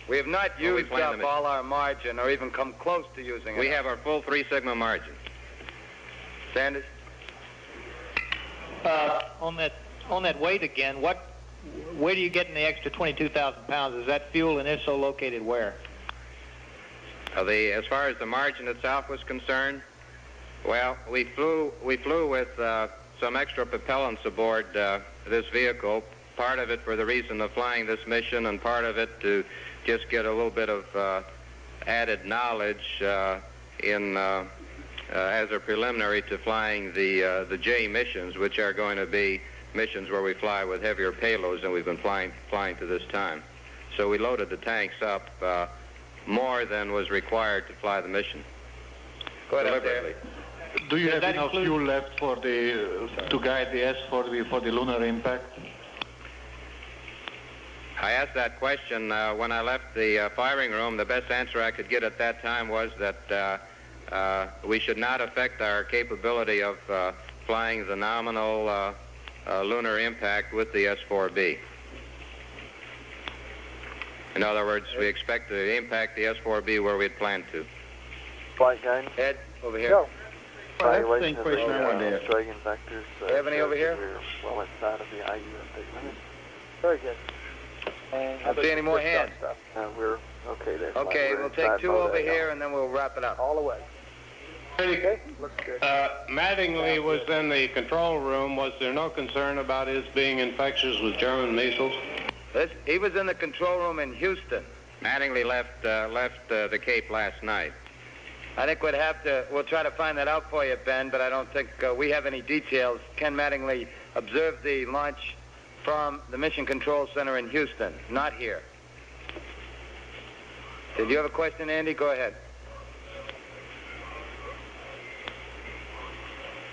We have not used up all our margin or even come close to using it. We have our full 3 sigma margin. Sanders? On that weight again, where do you get in the extra 22,000 pounds? Is that fuel, and if so, located where? As far as the margin itself was concerned, well, we flew with some extra propellants aboard this vehicle, part of it for the reason of flying this mission and part of it to just get a little bit of added knowledge as a preliminary to flying the J missions, which are going to be missions where we fly with heavier payloads than we've been flying to this time. So we loaded the tanks up more than was required to fly the mission. Go ahead, deliberately. Do you have enough fuel left for to guide the S-4B for the lunar impact? I asked that question when I left the firing room. The best answer I could get at that time was that we should not affect our capability of flying the nominal lunar impact with the S-4B. In other words, we expect to impact the S-4B where we had planned to. Flight guidance. Ed, over here. Go. Evaluation of Australian vectors. Do you have any over here? We're well inside of the IU state limits. Very good. And I don't see any more hands. We're okay there. Okay, we'll take 2 over here and then we'll wrap it up. All the way. Okay, looks good. Mattingly was in the control room. Was there no concern about his being infectious with German measles? He was in the control room in Houston. Mattingly left the Cape last night. I think we'll try to find that out for you, Ben, but I don't think we have any details. Ken Mattingly observed the launch from the Mission Control Center in Houston, not here. Did you have a question, Andy? Go ahead.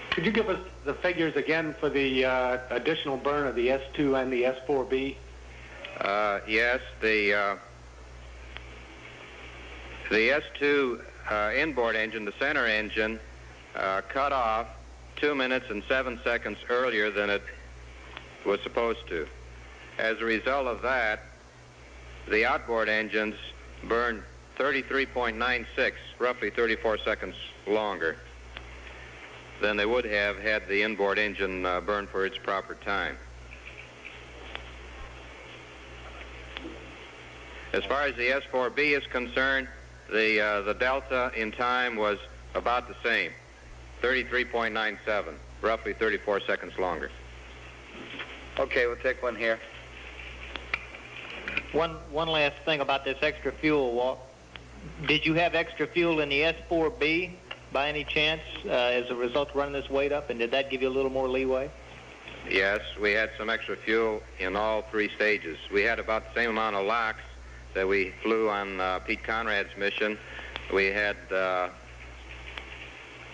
Could you give us the figures again for the additional burn of the S2 and the S4B? Yes, the S2 inboard engine, the center engine, cut off 2 minutes and 7 seconds earlier than it was supposed to. As a result of that, the outboard engines burned 33.96, roughly 34 seconds longer than they would have had the inboard engine burn for its proper time. As far as the S4B is concerned, the delta in time was about the same, 33.97, roughly 34 seconds longer. Okay, we'll take one here. One last thing about this extra fuel, Walt. Did you have extra fuel in the S4B by any chance as a result of running this weight up, and did that give you a little more leeway? Yes, we had some extra fuel in all 3 stages. We had about the same amount of LOX that we flew on Pete Conrad's mission. We had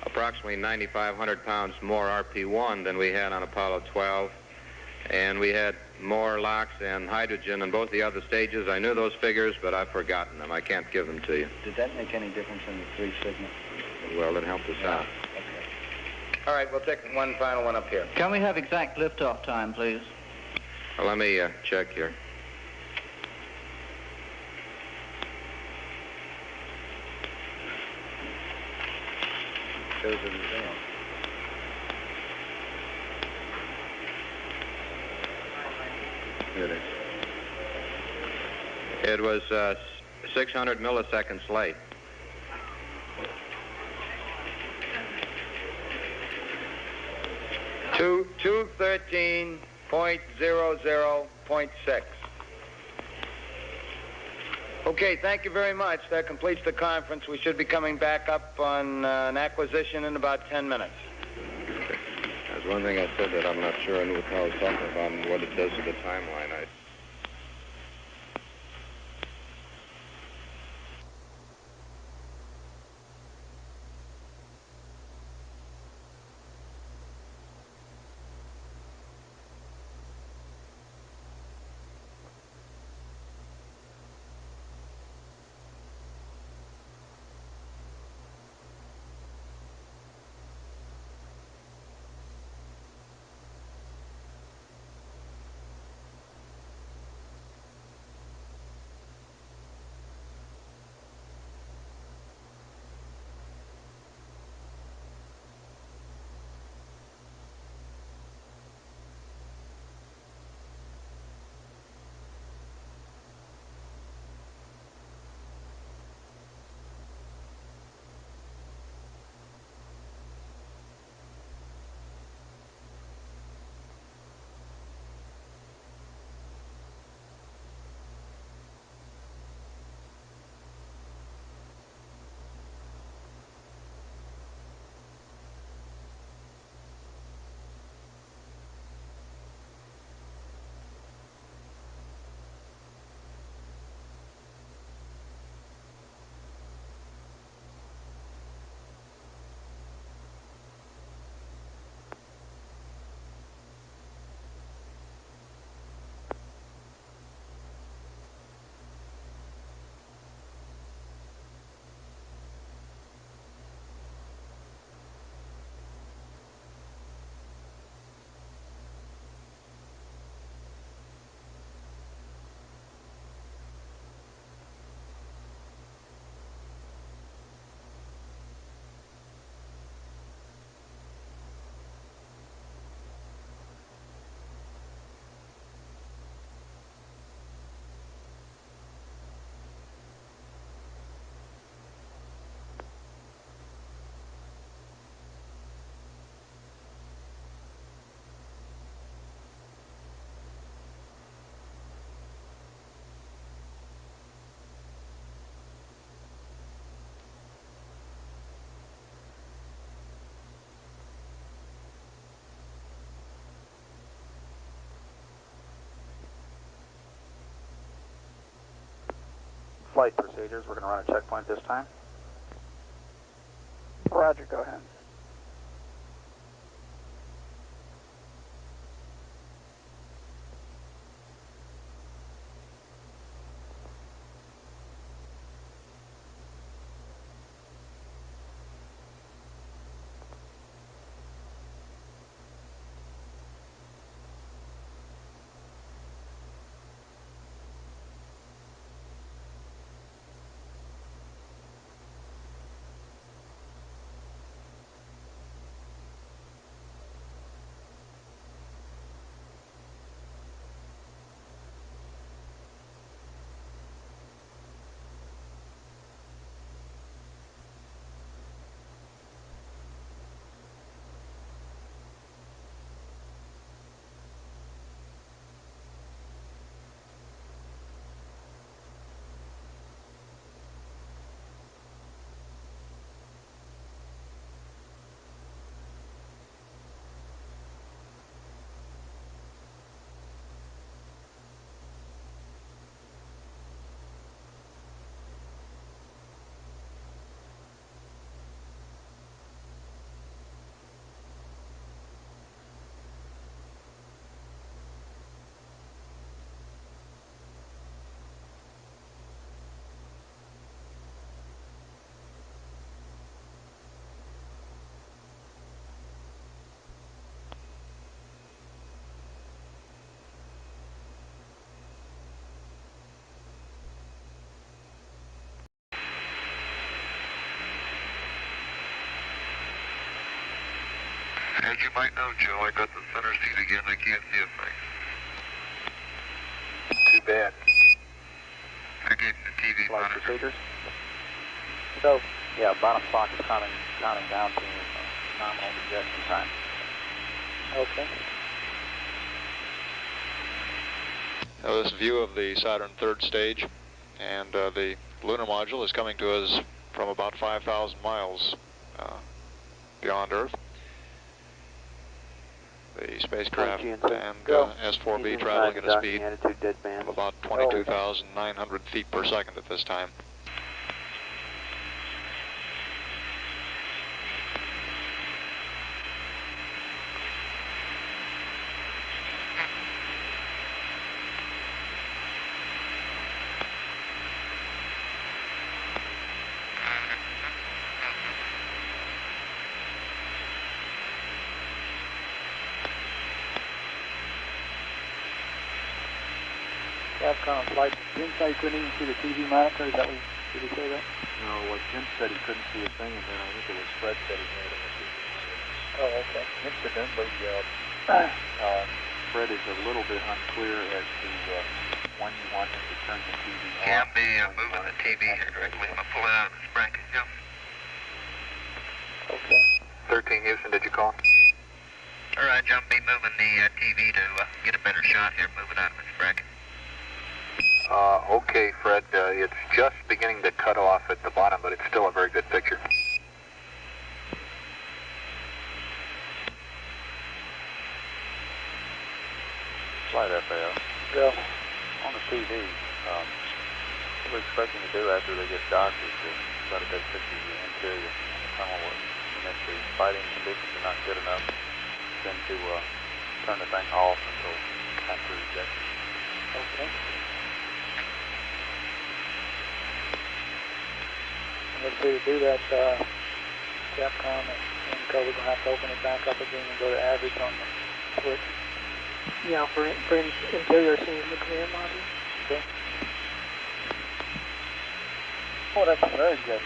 approximately 9,500 pounds more RP-1 than we had on Apollo 12, and we had more LOX and hydrogen in both the other stages. I knew those figures, but I've forgotten them. I can't give them to you. Did that make any difference in the 3 sigma? Well, it helped us out. Okay. All right, we'll take one final one up here. Can we have exact liftoff time, please? Well, let me check here. Those are the results. Here it is. It was 600 milliseconds late. 213.00.6. Okay, thank you very much. That completes the conference. We should be coming back up on an acquisition in about 10 minutes. There's one thing I said that I'm not sure I knew what I was talking about and what it does to the timeline. Flight procedures, we're going to run a checkpoint this time. Roger, go ahead. As you might know, Joe, I got the center seat again. I can't see a thing. Too bad. I gave you the TV Flight monitor. procedures. So, yeah, bottom clock is counting down to nominal ejection time. Okay. Now this view of the Saturn third stage, and the lunar module is coming to us from about 5,000 miles beyond Earth. The spacecraft and S4B traveling at a speed of about 22,900 feet per second at this time. Capcom flight. Jim said he couldn't even see the TV monitor. Is that what did he say that? No, what Jim said he couldn't see a thing, and then I think it was Fred said he had it on the TV monitor. Oh, okay. Incidentally, Fred is a little bit unclear as to when you want him to turn the TV on. Yeah, I'm moving the TV here directly. I'm going to pull it out of this bracket. Go. Okay. 13 Houston, did you call? All right, John, be moving the TV to get a better shot here. Move it out of its bracket. Okay, Fred, it's just beginning to cut off at the bottom, but it's still a very good picture. Flight FAO. Yeah. On the TV, what we're expecting to do after they get docked is to try to take pictures of the interior on the tunnel work. And if the fighting conditions are not good enough, then to turn the thing off until after ejection. Okay. Let's see, to do that, Capcom and Inco, we're going to have to open it back up again and go to average on the switch. Yeah, for interior scenes in the command module. Okay. Oh, that's very good.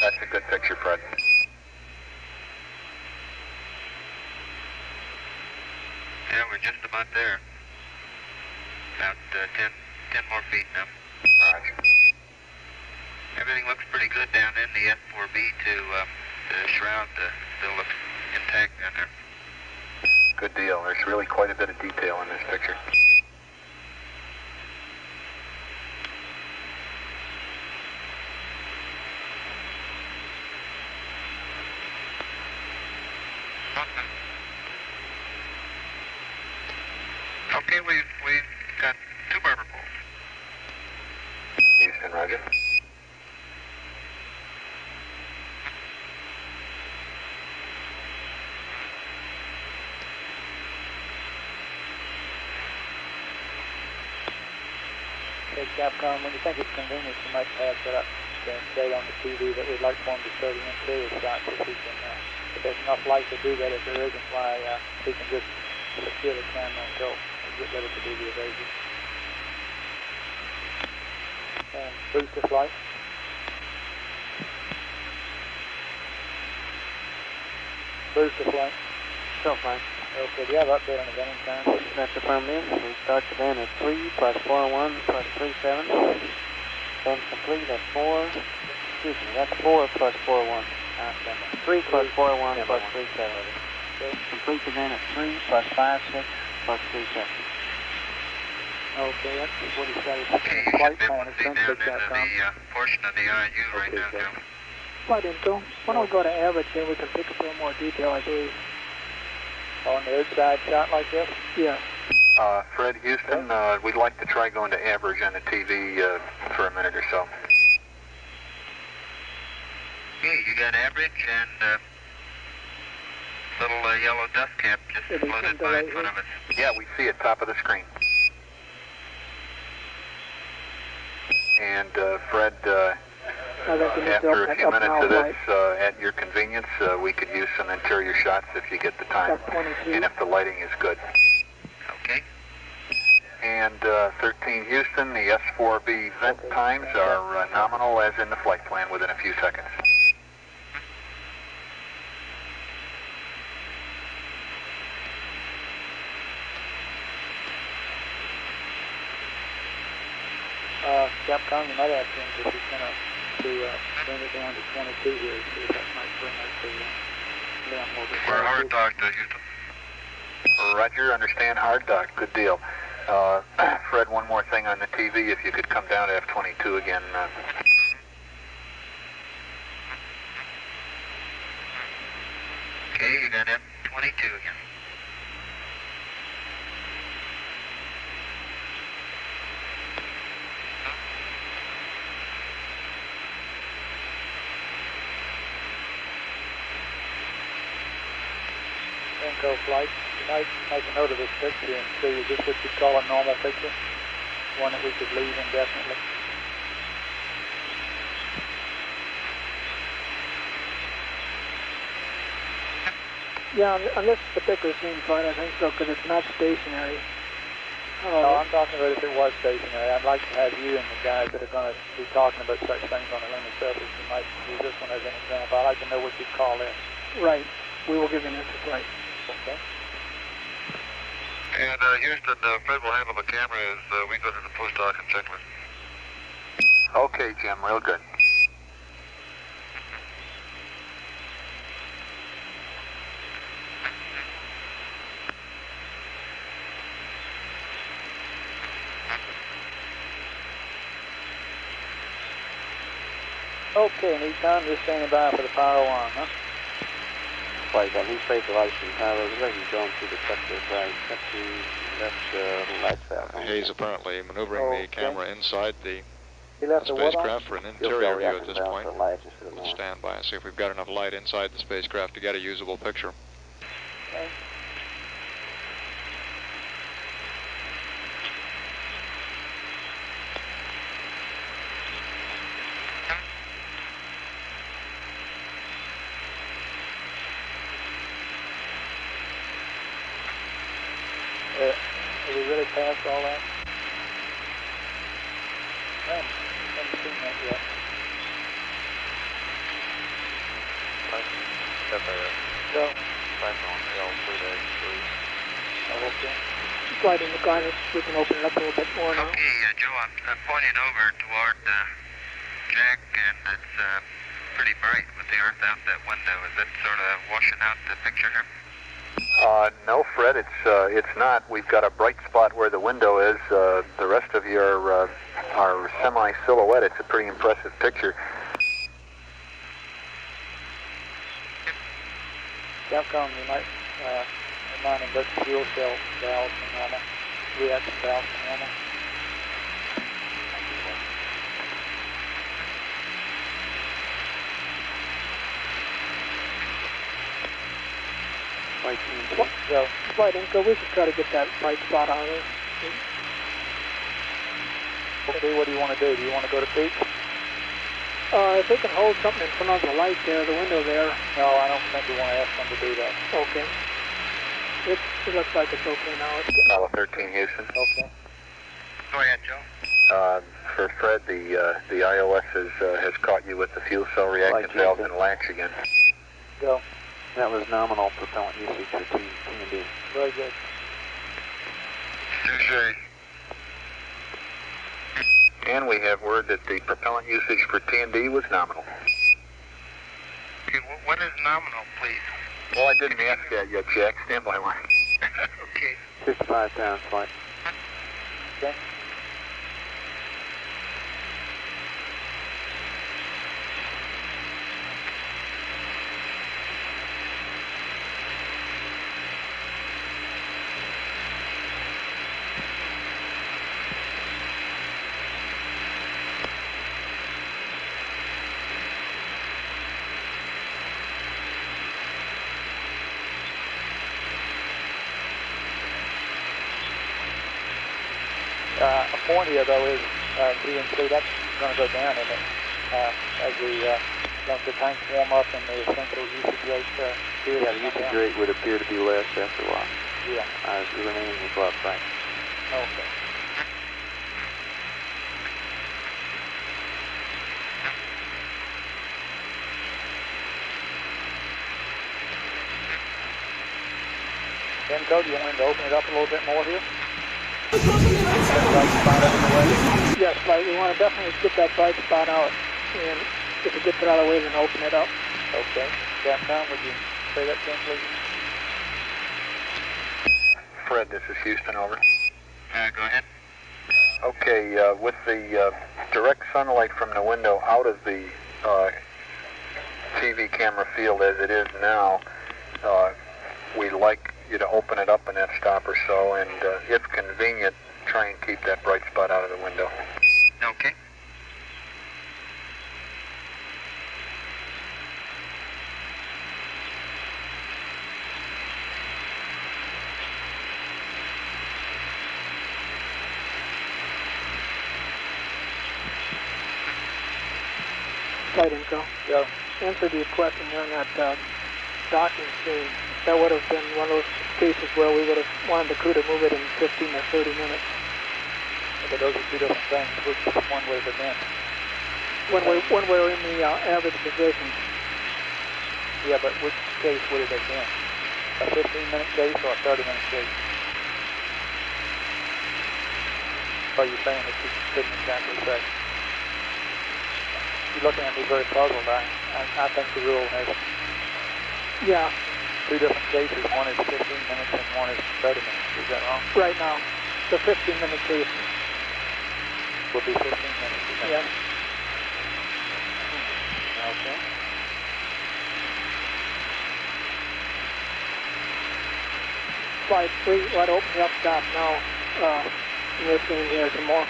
That's a good picture, Fred. Yeah, we're just about there. About 10 more feet now. Roger. Everything looks pretty good down in the S4B too. The shroud still looks intact down there. Good deal. There's really quite a bit of detail in this picture. Okay, we've got 2 barber poles. Houston, roger. Okay, Capcom, when you think it's convenient, you might pass it up to say on the TV that we'd like for him to show the interior shots if he can, if there's enough light to do that. If there isn't, why, he can just secure the camera and go and get ready to do the evasive. And booster flight. Booster flight. Still fine. Okay, do you have update on the vending time? That's affirmative. We start the van at 3 plus 41 plus 37. Then complete at 4. Excuse me, that's 4 plus 41. 3 plus 41 plus 37. Okay. Complete the van at 3 plus 56 plus 37. Okay, that's what he said. Okay, you should be able to see down into the portion of the IU right now, Joe. Flight Inco, why don't we go to average here? We can pick up a little more detail, I believe. On the outside shot like this? Yes. Fred, Houston, we'd like to try going to average on the TV for a minute or so. Okay, you got average and little yellow dust cap just floated by in front of us. Yeah, we see it top of the screen. And Fred, after a few minutes of this, at your convenience, we could use some interior shots if you get the time, and if the lighting is good. Okay. And 13 Houston, the S4B vent times are nominal as in the flight plan within a few seconds. Capcom, you might ask him if he's going to bring it down to 22 here, see if that might bring us to down more than We're hard docked, Houston. Roger, understand hard dock, good deal. Fred, one more thing on the TV, if you could come down to F-22 again. Okay, you got F-22 again. Inco flight, you might make a note of this picture and see, is this what you call a normal picture? One that we could leave indefinitely? Yeah, on this particular scene flight, I think so, because it's not stationary. No, I'm talking about if it was stationary. I'd like to have you and the guys that are going to be talking about such things on the lunar surface. You might use this one as an example. I'd like to know what you'd call this. Right. We will give you an answer flight. Okay. And Houston, Fred will handle the camera as we go to the post-doc and checklist. Okay, Jim, real good. Okay, Nikon, just standing by for the power one, huh? Flight on heat stabilization power, ready to go through the sector right. Cut to left lights out. Hayes apparently maneuvering the camera inside the left spacecraft for an interior view at this point. We'll stand by and see if we've got enough light inside the spacecraft to get a usable picture. Okay. Have we really passed all that? I haven't seen that yet. Go. Oh, okay. Flight in the guidance, we can open it up a little bit more now. Okay, Joe, I'm pointing over toward Jack, and it's pretty bright with the Earth out that window. Is that sort of washing out the picture here? No, Fred, it's not. We've got a bright spot where the window is. The rest of you are semi-silhouette. It's a pretty impressive picture. Capcom, you might remind them that the fuel cell valves are normal, reaction valves are normal. Flight Inco, we should try to get that bright spot out of there. Okay, what do you want to do? Do you want to go to peak? If they can hold something in front of the light there, the window there. No, I don't think we want to ask them to do that. Okay. It looks like it's okay now. It's getting... Apollo 13, Houston. Okay. Go ahead, Joe. For Fred, the iOS has caught you with the fuel cell reactant valve and latch again. Go. That was nominal propellant usage for T&D. Very good. Touché. And we have word that the propellant usage for T&D was nominal. Okay, what is nominal, please? Well, I didn't ask that yet, Jack. Stand by one. Okay. 55 pounds flight. Okay. Appointia, though, is DNC. That's going to go down, isn't it? As the tanks warm up and the essential usage rate appears Yeah, the usage rate would appear to be less after a while. Yeah. The remaining is left, right. Okay. Enco, do you want him to open it up a little bit more here? Yes, right. We want to definitely get that bright spot out. And if it gets it out of the way, then open it up. Okay. Capcom, would you say that again, please? Fred, this is Houston, over. Go ahead. Okay, with the direct sunlight from the window out of the TV camera field as it is now, we'd like you to open it up an f-stop or so, and if convenient, try and keep that bright spot out of the window. Okay. Flight Enco. Yeah. Answer to your question here on that docking scene. That would have been one of those cases where we would have wanted the crew to move it in 15 or 30 minutes. Okay, those are two different things. Which one would have been? When we're in the average position. Yeah, but which case would it have been? A 15-minute case or a 30-minute case? Are you saying that you couldn't exactly say? You're looking at me very puzzled. I think the rule has two different cases. One is 15 minutes and one is 30 minutes. Is that wrong? Right now, the 15-minute case will be 15 minutes. Yes. Okay. Flight 3, right, open the f-stop now. We're seeing here some more.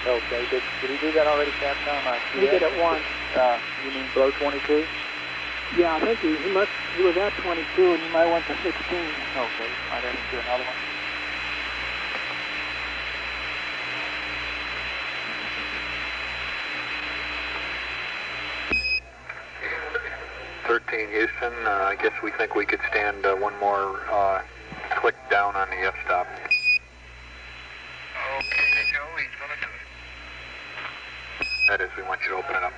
Okay, did he do that already, Capcom? He did it once. You mean below 22? Yeah, I think he was at 22 and he might have went to 16. Okay, might have him do another one. Houston, I guess we think we could stand one more click down on the f-stop. Okay, Joe, he's going to do it. That is, we want you to open it up.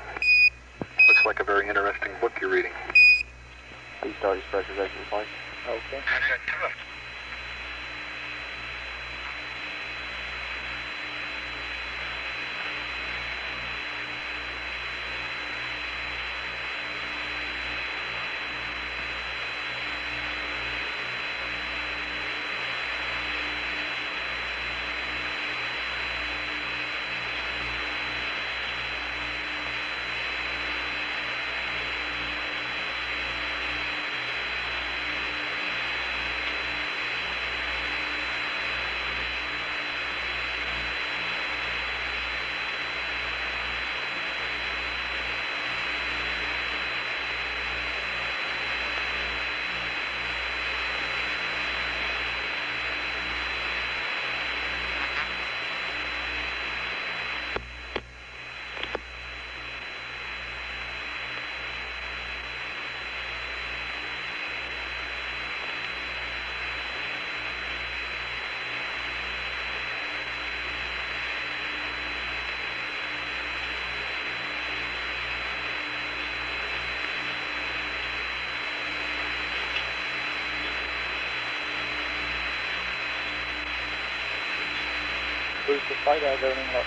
Looks like a very interesting book you're reading. Please start his pressurization flight. Okay. I got two of them. Boost the flight, how's everything look?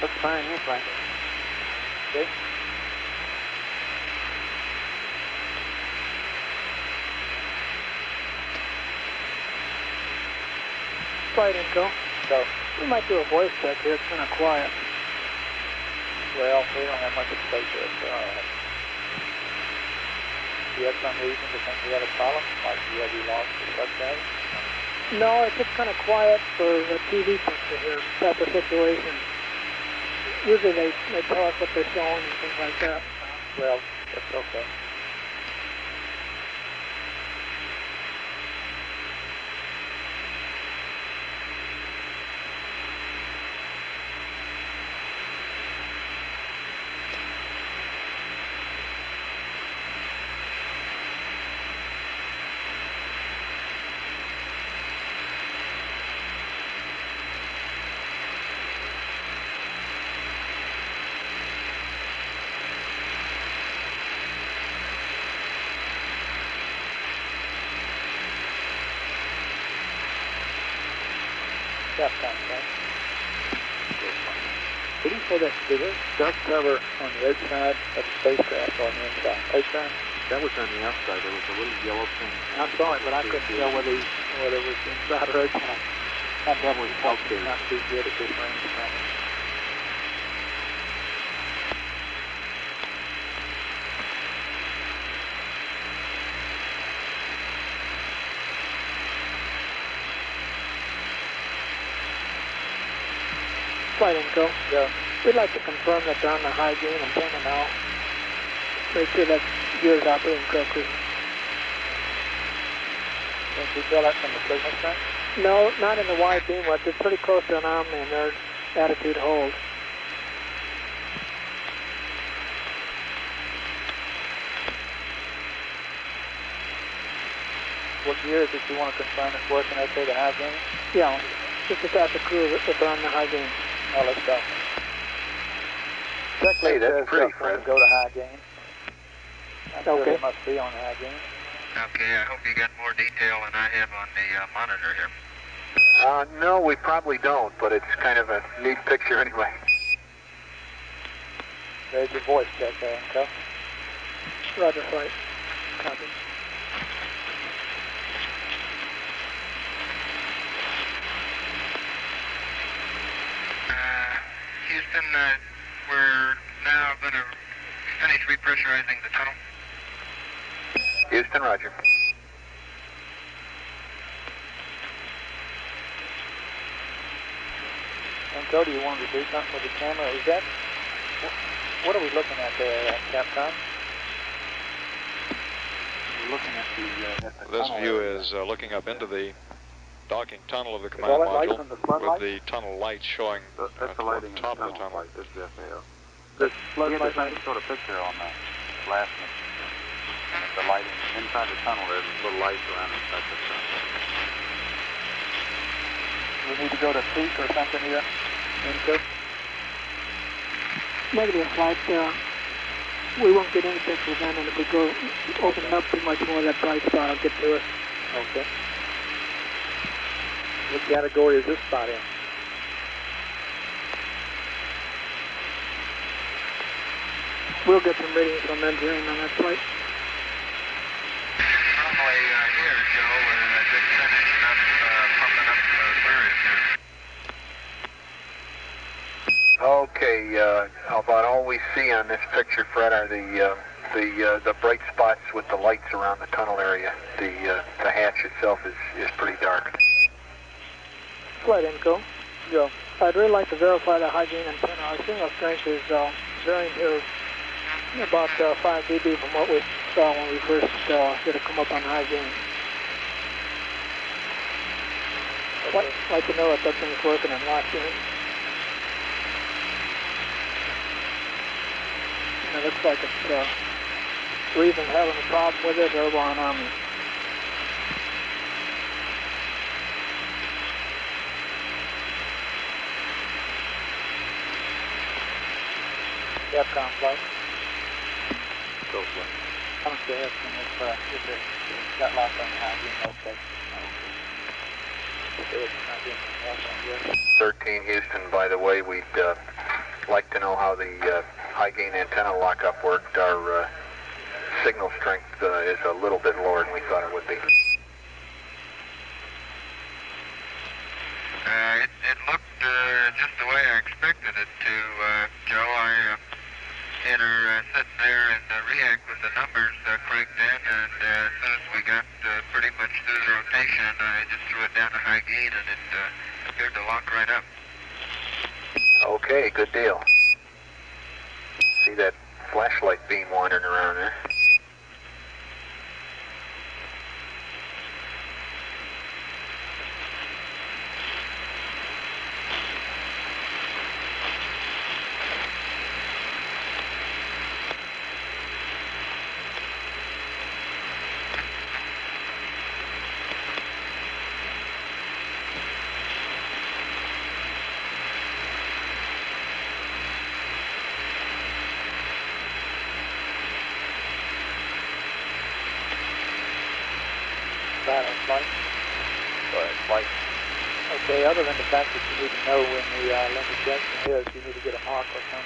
Looks fine here, Frank. Okay. Flight Enco. So, we might do a voice check here. It's kind of quiet. Well, we don't have much space here, so do you have some reason to think we have a problem? Like you lost the subscriber? No, it's just kind of quiet for the TV picture here, type of situation. Usually they tell us what they're showing and things like that. Well, that's okay. Capcom, right? Did he say that, did his dust cover on the outside of the spacecraft or on the inside? Outside? That was on the outside. There was a little yellow thing. I saw it, but I couldn't tell whether it was inside or outside. That was okay. Not too good at this range, probably. Flight info. Yeah. We'd like to confirm that they're on the high gain antenna now. Make sure that gear is operating correctly. Can't you tell that from the signal strength? No, not in the wide beam width. It's pretty close to an Omni and their attitude holds. What gear is it you want to confirm it's working okay, the high gain? Yeah, just to ask the crew if they're on the high gain. Oh, let's go. Hey, that's pretty, Fred. Go to high gain. I'm sure they must be on high gain. Okay, I hope you got more detail than I have on the monitor here. No, we probably don't, but it's kind of a neat picture anyway. There's your voice check there, Uncle. Roger, flight. Copy. Houston, we're now going to finish repressurizing the tunnel. Houston, roger. Uncle, do you want to do something with the camera? Is that... What are we looking at there, Capcom? We're looking at the This tunnel view area. is looking up into the docking tunnel of the command module with the tunnel lights showing That's the lighting top of the tunnel tunnel. light. This is the FAO. We had the same sort of picture on the last mission. And the lighting inside the tunnel, there's little lights around inside the tunnel. We need to go to peak or something here? Input? Negative flight. We won't get any pictures then, and if we go open up too much more, that bright spot will get to us. Okay. What category is this spot in? We'll get some readings from engineering on that flight. Normally here, Joe, we're just finishing up, pumping up clearance here. Okay, about all we see on this picture, Fred, are the bright spots with the lights around the tunnel area. The hatch itself is pretty dark. Flight info. Joe. I'd really like to verify the high gain antenna. Our signal strength is varying here about 5 dB from what we saw when we first did it come up on high gain. I'd like to know if that thing's working and locked in. And it looks like it's we're either having a problem with it or we're on Omni. Capcom flight. Go for it. I'm still asking if it got locked on the high gain. Okay. Okay, it's not getting locked on yet. 13 Houston, by the way, we'd like to know how the high gain antenna lockup worked. Our signal strength is a little bit lower than we thought it would be. It looked just the way I expected it to, Joe. I had her sitting there and react with the numbers cranked in, and as soon as we got pretty much through the rotation, I just threw it down to high gain, and it appeared to lock right up. Okay, good deal. See that flashlight beam wandering around there? Silent flight. Go ahead, flight. Okay, other than the fact that you need to know when the Lincoln Junction is, you need to get a mark or some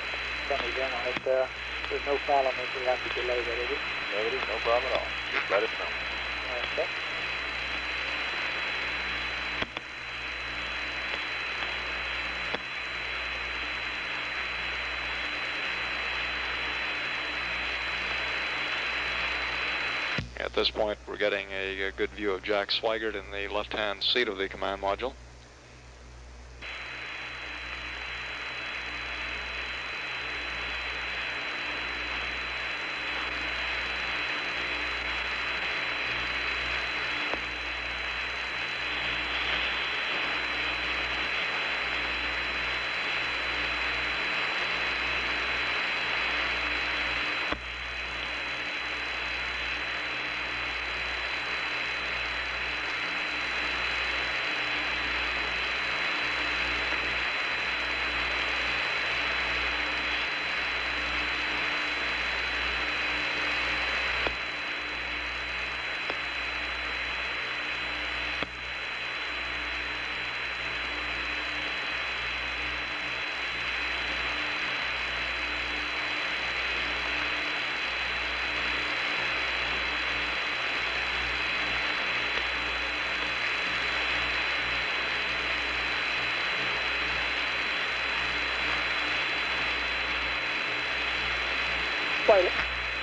event on it. There's no problem if we have to delay that, is it? Negative, no problem at all. Just let us know. Okay. At this point, we're getting a good view of Jack Swigert in the left-hand seat of the command module.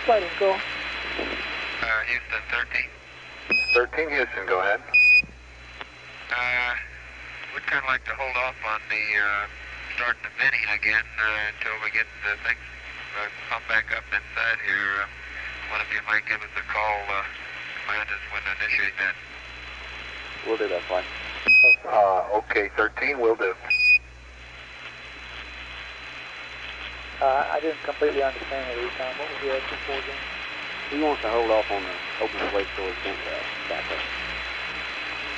Flight and go. Houston 13. 13 Houston, go ahead. We'd kind of like to hold off on the starting the venting again until we get the things pumped back up inside here. One of you might give us a call, command us when to initiate that. We'll do that, flight. Okay, 13 will do. I didn't completely understand it, Tom. What was the asking for again? He wants to hold off on the opening waste storage vent valve back up.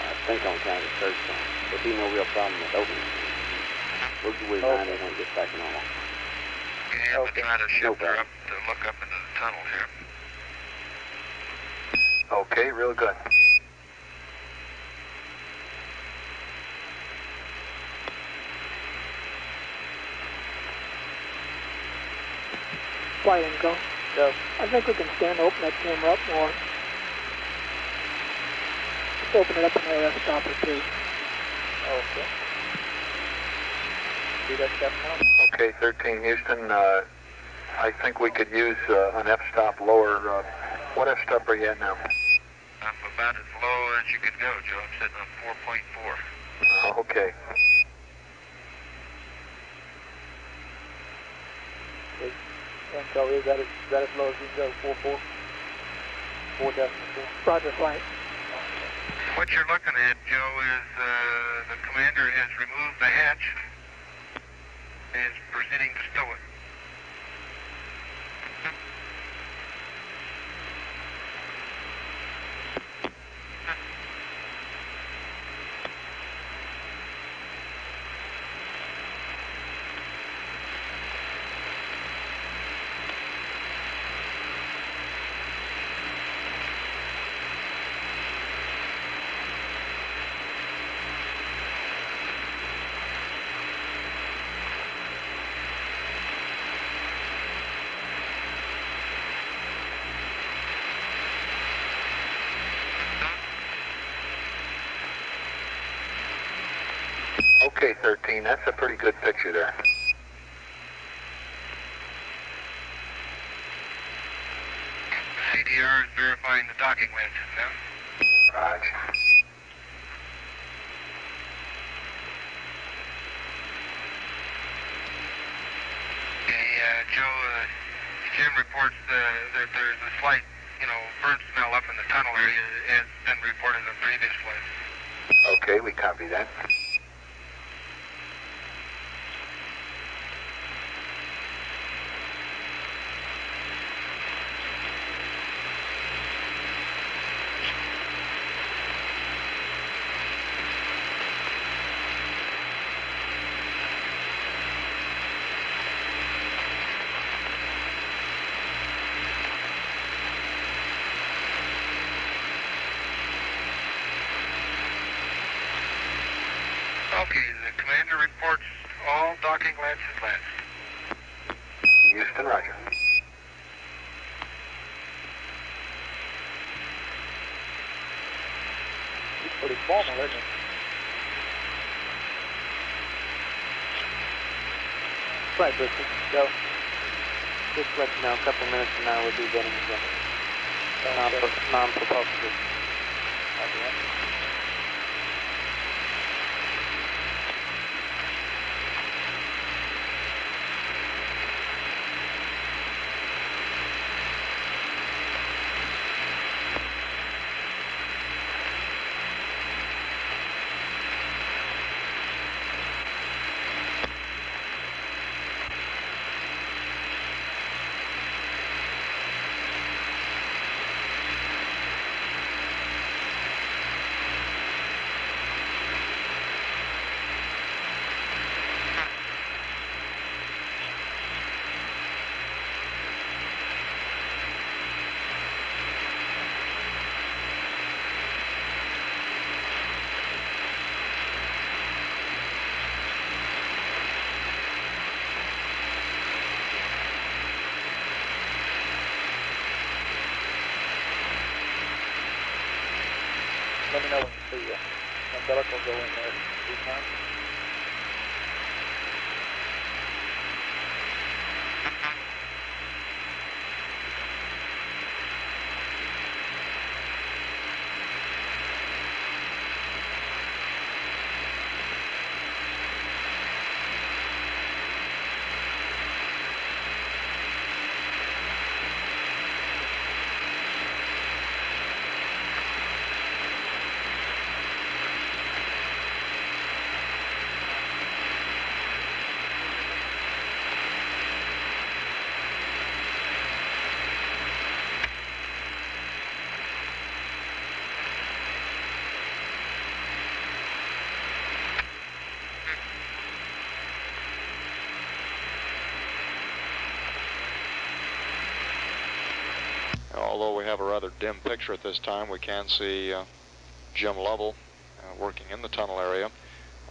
I think on account of the surge zone. There'll be no real problem with opening it. We'll do with 90 when it gets back to normal. Yeah, I'm trying to shift her up to look up into the tunnel here. Okay, real good. Flight and go. Go. I think we can stand to open that camera up more. Just open it up an AF stop or two. Okay. See that, Captain? Okay, 13 Houston, I think we could use an F-stop lower. What F-stop are you at now? I'm about as low as you can go, Joe. I'm sitting on 4.4. Okay. Intel, is that as low as you can go? 4.4? 4.4. Roger, flight. What you're looking at, Joe, is the commander has removed the hatch and is proceeding to stow it. Okay, 13, that's a pretty good picture there. CDR is verifying the docking width. Yeah? Roger. Okay, Joe, Jim reports that there's a slight, burn smell up in the tunnel area as been reported in the previous flight. Okay, we copy that. lens is lens. Houston, roger. He's pretty formal, isn't he? Right, Bristol. Go. Just let you know, a couple minutes from now we'll be getting again. Non-propulsive. Let me know when you see the umbilical go in there 3 times. Although we have a rather dim picture at this time, we can see Jim Lovell working in the tunnel area.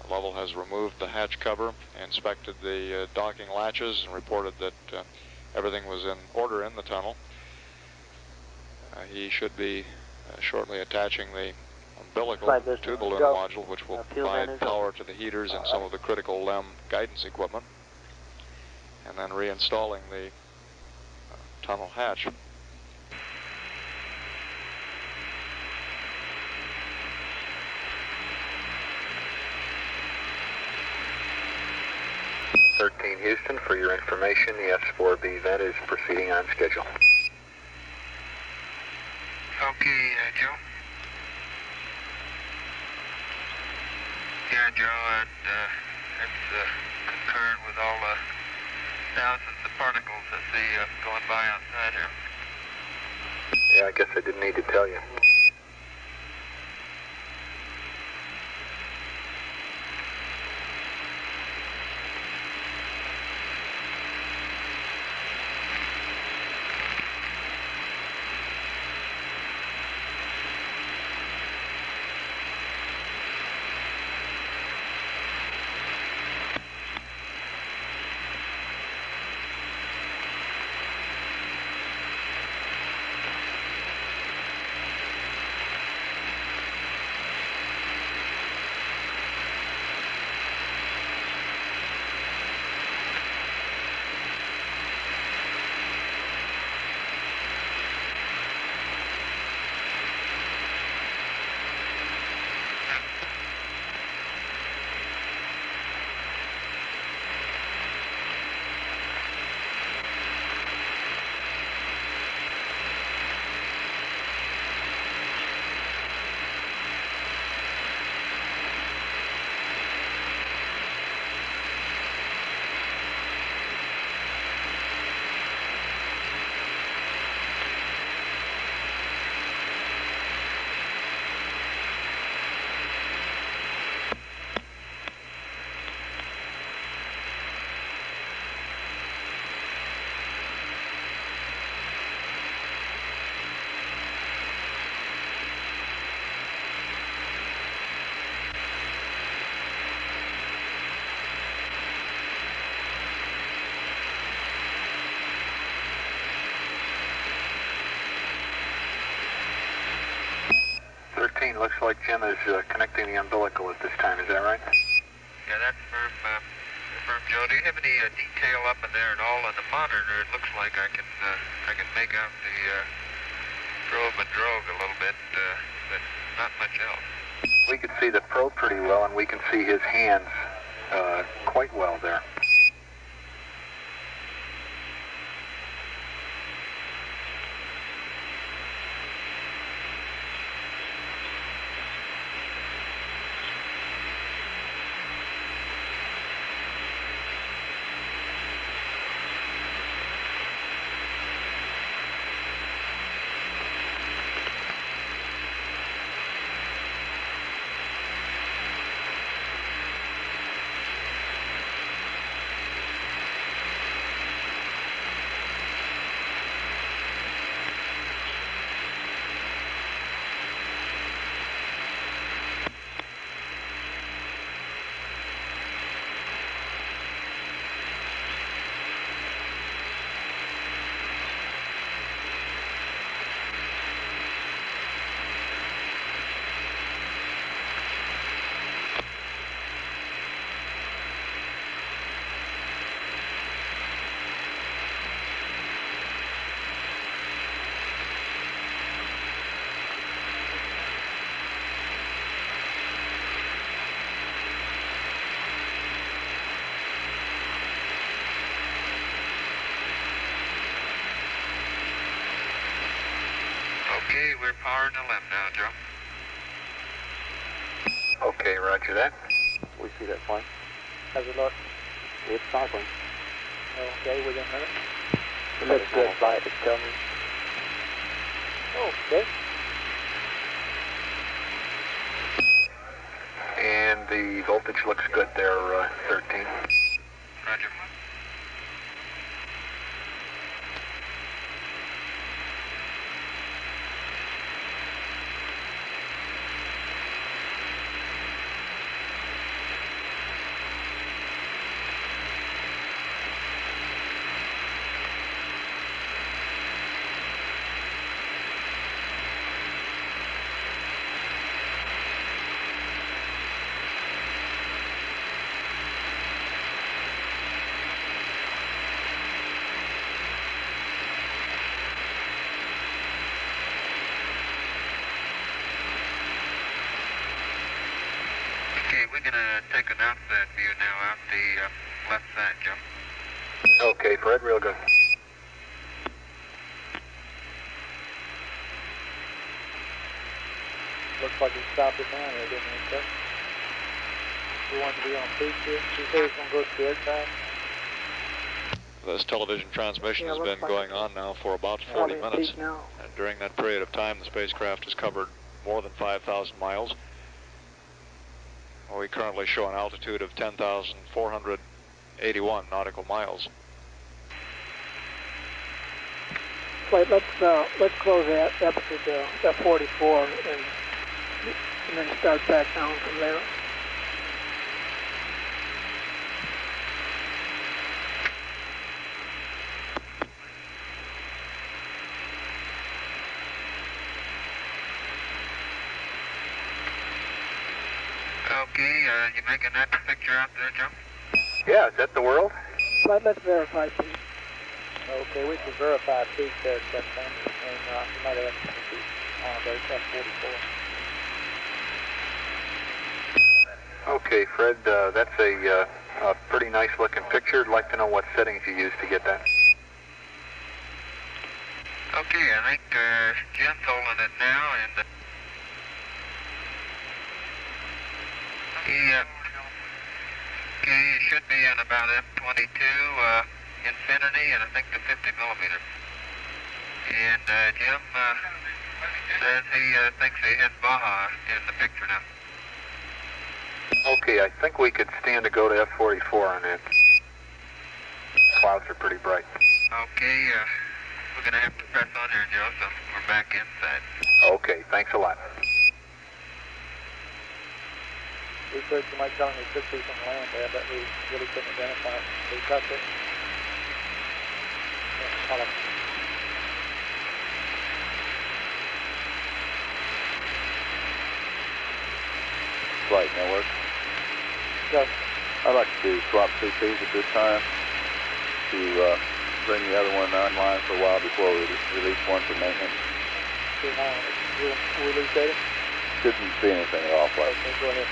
Lovell has removed the hatch cover, inspected the docking latches, and reported that everything was in order in the tunnel. He should be shortly attaching the umbilical to the lunar module, which will provide power to the heaters and some of the critical LEM guidance equipment, and then reinstalling the tunnel hatch. Houston, for your information, the S4B vent is proceeding on schedule. Okay, Joe. Yeah, Joe, that's concurred with all the thousands of particles I see going by outside here. Yeah, I guess I didn't need to tell you. 13, looks like Jim is connecting the umbilical at this time. Is that right? Yeah, that's firm, Joe. Do you have any detail up in there at all on the monitor? It looks like I can make out the probe and drogue a little bit, but not much else. We can see the probe pretty well, and we can see his hands quite well there. Okay, we're powering the limb now, Joe. Okay, roger that. We see that plane. How's it look? It's cycling. Okay, within a minute. It looks good, flight, just tell me. Okay. And the voltage looks good there, 13. Roger. Okay, we're going to take an outside view now out the left side, Joe. Okay, Fred, real good. Looks like he stopped it down here, didn't he, sir? We wanted to be on peak here. He said he was going to go to the side. This television transmission has been going on now for about 40 minutes. And during that period of time, the spacecraft has covered more than 5,000 miles. We currently show an altitude of 10,481 nautical miles. Wait, let's close that episode to F44 and then start back down from there. Okay, you making that picture out there, Joe? Yeah, is that the world? Let's verify peak. Okay, we can verify peak there, Captain, and you might have some peak on those F44. Okay, Fred, that's a pretty nice looking picture. I'd like to know what settings you used to get that. Okay, I think Jim's holding it now, and he should be in about F22 infinity, and I think the 50 millimeter. And Jim says he thinks he has Baja in the picture now. Okay, I think we could stand to go to F44 on that. Clouds are pretty bright. Okay, we're going to have to press on here, Joe, so we're back inside. Okay, thanks a lot. We said you might tell him he could see some land there, but we really couldn't identify it. We touch it. Tell him. flight network. Go. I'd like to swap CPs at this time to bring the other one online for a while before we release one for maintenance. We'll release data? Shouldn't see anything at all, flight. Okay, go ahead.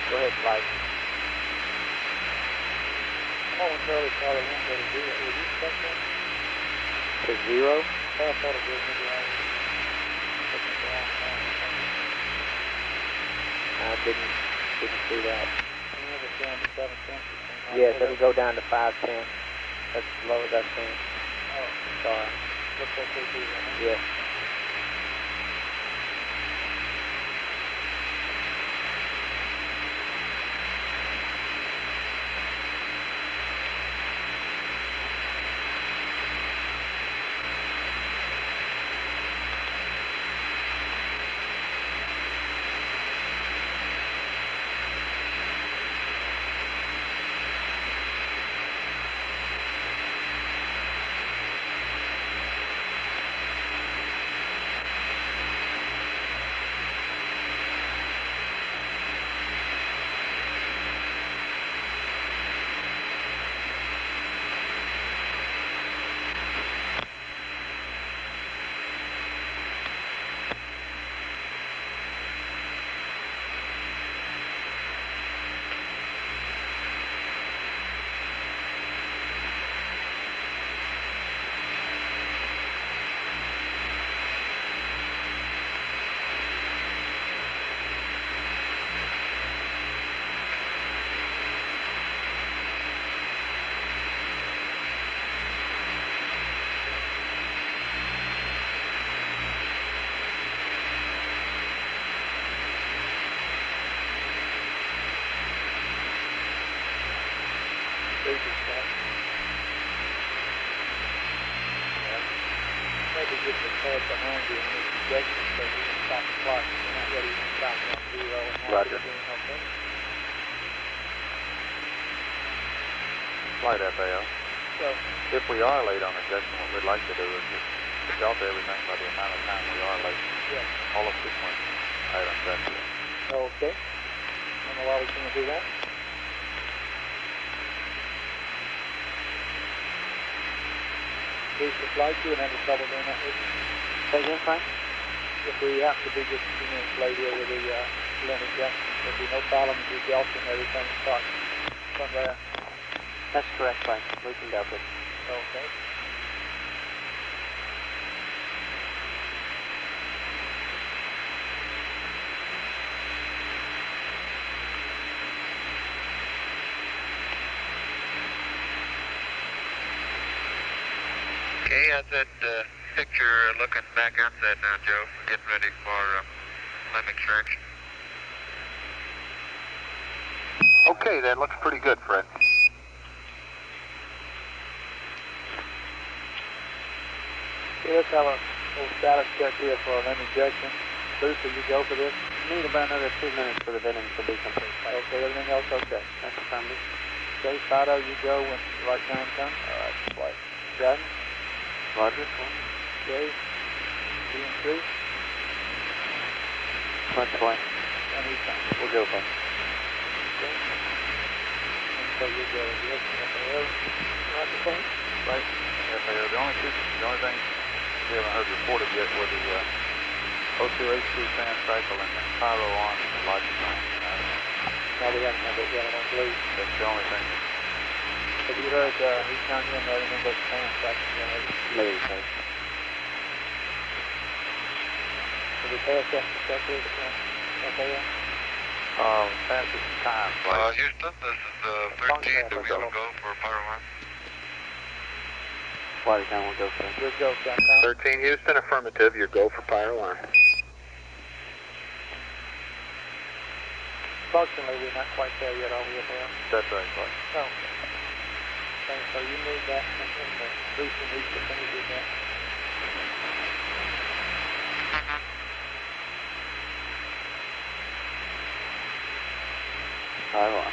Go ahead, flight. Momentarily saw the wind go to zero. Would you expect that? To zero? I thought it was maybe I was looking at the wrong time. I didn't see that. It was down to 710. Yes, it'll go down to 510. That's as low as I've seen. Oh. Sorry. Looks like they do that. Yes. Maybe just a tad behind you on this projection so you can stop the clock. You're not ready to stop it on zero and mark it again, okay? Flight FAO. So, if we are late on ejection, what we'd like to do is just delta everything by the amount of time we are late. yes. All of sequence items actually. Okay. I don't know why we can't do that. Boost the flight, you wouldn't have any trouble doing that, would you? Say again, Frank? If we happen to be just a few minutes late here with the Lunar jet, there'd be no problem with your delta and everything starts from there. That's correct, Frank. We can delta it. Okay. Okay, how's that picture looking back outside now, Joe? Getting ready for limb extraction. Okay, that looks pretty good, Fred. Okay, let's have a little status check here for LEM injection. Booster, you go for this? Need about another 2 minutes for the vetting to be complete. Okay, everything else okay? That's affirmative. Okay, Fido, you go when the right time comes. All right, flight. Guidance? Roger. Okay. DN3? Let's fly. And he's done. We'll go for it. Okay. And so you go, yes, FAO. Roger, thanks. Right. FAO. The only thing we haven't heard reported yet were the O2H2 fan cycle and the pyro on the logic line. No, we haven't had that yet, I don't believe. That's the only thing. Have you heard he's down here and everything but the fan cycle already? Maybe so. Have we passed that checklist, FAO? Fastest time. Houston, this is 13. Do we have a go for Pyro 1? Flight account will go for it. Good go, Capcom. 13 Houston, affirmative. Your go for Pyro 1. Fortunately, we're not quite there yet, are we, FAO? That's right, flight. Oh. Okay, so you need that, and the booster needs to finish with that. Pyro on.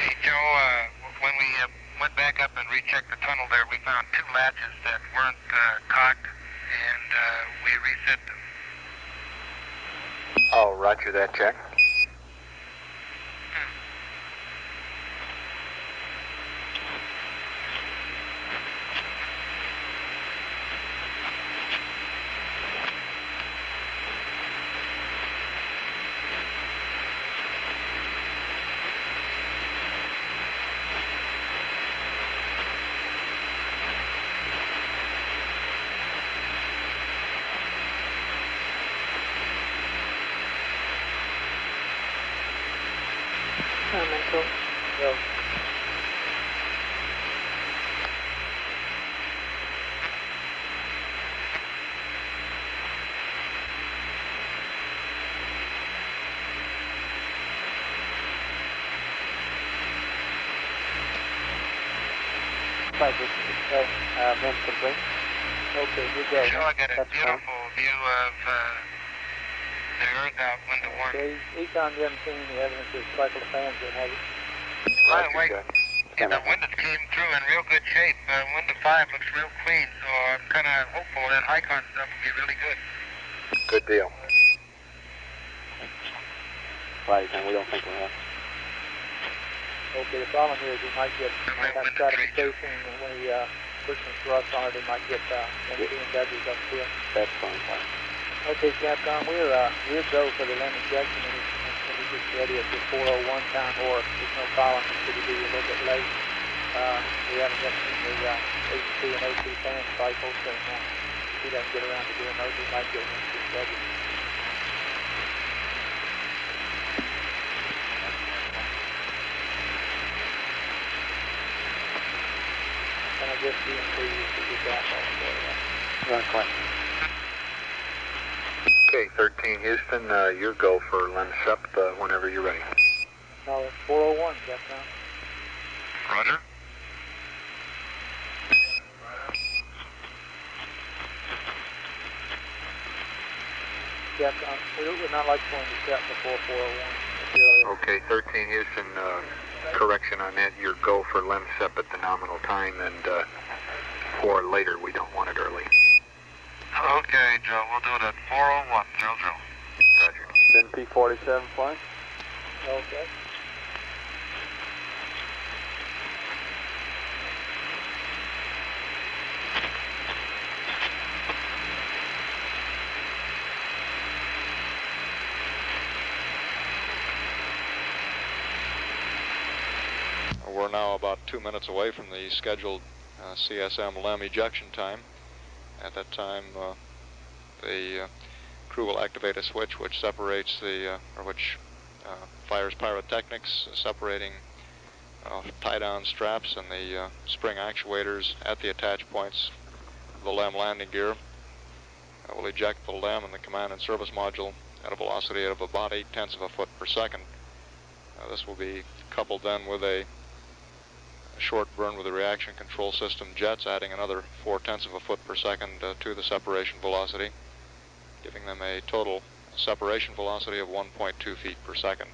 Hey, Joe, when we went back up and rechecked the tunnel there, we found 2 latches that weren't cocked, and we reset them. Oh, roger that, check. Mental. Go. Flight is vent complete. Okay, you go. Joe, I got a beautiful view of the Earth out window 1. Okay, Econ, you haven't seen any evidence of cycle of fans yet, have you? By the way, the window came through in real good shape. Window 5 looks real clean, so I'm kind of hopeful that Icon stuff will be really good. Good deal. Flight account, we don't think we have. Okay, the problem here is you might have stratification, and when we put some thrust on it, it might get any B&Ws up to it. That's fine, fine. Okay, Capcom, we'll go for the LEM injection, and we're just ready at the 4:01 time, or if there's no problem, it could be a little bit late. We haven't yet seen the H2 and O2 fan cycles, and if he doesn't get around to doing those, we might get one B&W. And I guess DN3 should be back also. Right, flight. Okay, 13 Houston, your go for LEM SEP whenever you're ready. No, it's 4:01, Capcom. Roger. Capcom, we would not like going to set before 4:01. Okay, 13 Houston, correction on that. Your go for LEM SEP at the nominal time, and for later, we don't want it early. Okay, Joe, we'll do it at 4:01, Joe. Roger. Then P-47 flight. Okay. We're now about 2 minutes away from the scheduled CSM LEM ejection time. At that time, the crew will activate a switch which separates which fires pyrotechnics, separating tie-down straps and the spring actuators at the attach points of the LEM landing gear. We'll eject the LEM and the command and service module at a velocity of about 0.8 foot per second. This will be coupled then with a short burn with the reaction control system jets, adding another 0.4 of a foot per second to the separation velocity, giving them a total separation velocity of 1.2 feet per second.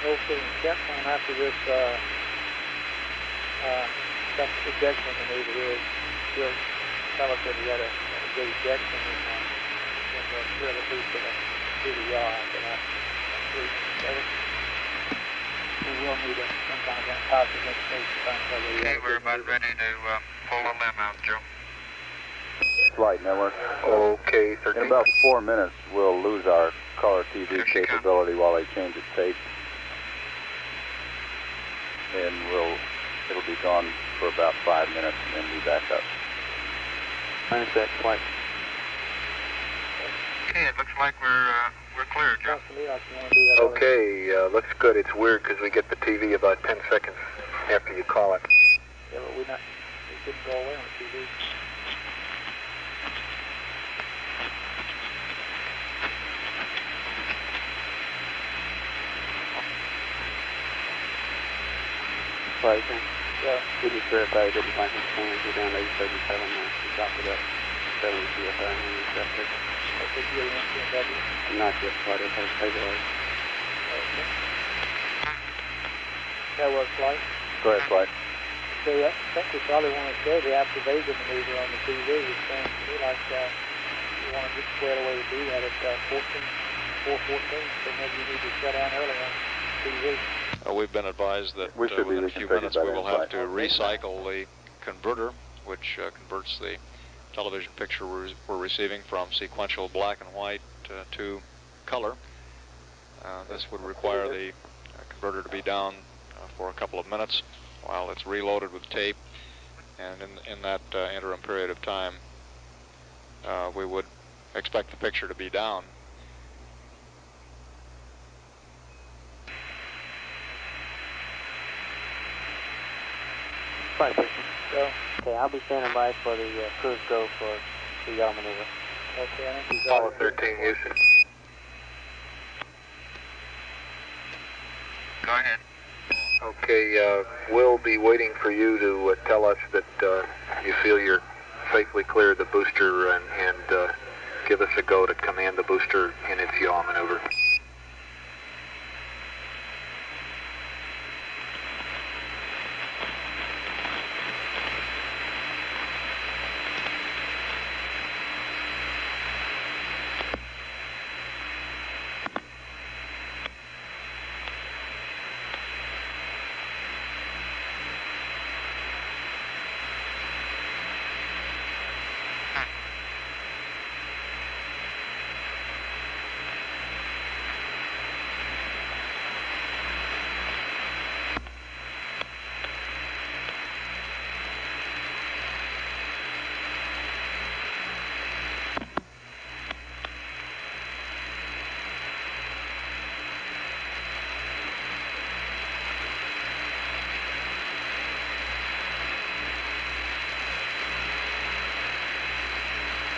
Okay, Capcom, after this ejection maneuver here, he'll tell us that he had a good ejection and thrill the boost through the yaw after that. We will need some kind of positive information from the Okay, we're about ready to pull the limb out, Joe. Flight network. Okay, 13. In about 4 minutes, we'll lose our color TV capability while they change its tape. And it'll be gone for about 5 minutes and then be back up. Finish that flight. Okay, it looks like we're clear, Joe. Okay, looks good. It's weird because we get the TV about 10 seconds after you call it. Yeah, but it didn't go away on the TV. Right. Yeah. We just verified it didn't find his plans. We're down to 837 now. We dropped it up 70 CFI and we dropped it. Not yet, so I didn't have a stabilizer. Okay. Network flight. Go ahead, flight. Okay, I think we probably want to show the after Vega maneuver on the TV. It sounds to me like you want to get squared away to do that at 4:14, so maybe you need to shut down early on TV. We've been advised that within a few minutes we will have to recycle the converter, which converts the television picture we're receiving from sequential black and white to color. This would require the converter to be down for a couple of minutes while it's reloaded with tape, and in that interim period of time we would expect the picture to be down. Flight system. Go. Okay, I'll be standing by for the cruise go for the yaw maneuver. Okay, I think he's Apollo 13, Houston. Go ahead. Okay, we'll be waiting for you to tell us that you feel you're safely cleared the booster and give us a go to command the booster in its yaw maneuver.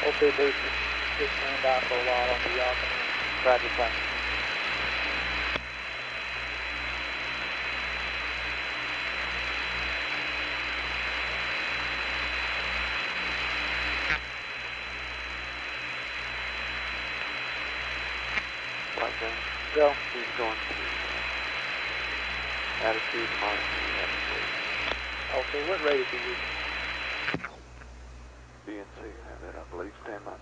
Okay, booster. Just stand by for a while on the yaw command. Roger, flight. Flight go. Go. He's going. Attitude, mark, Okay, what rate is he using? BNC, have that, I believe. Stand by.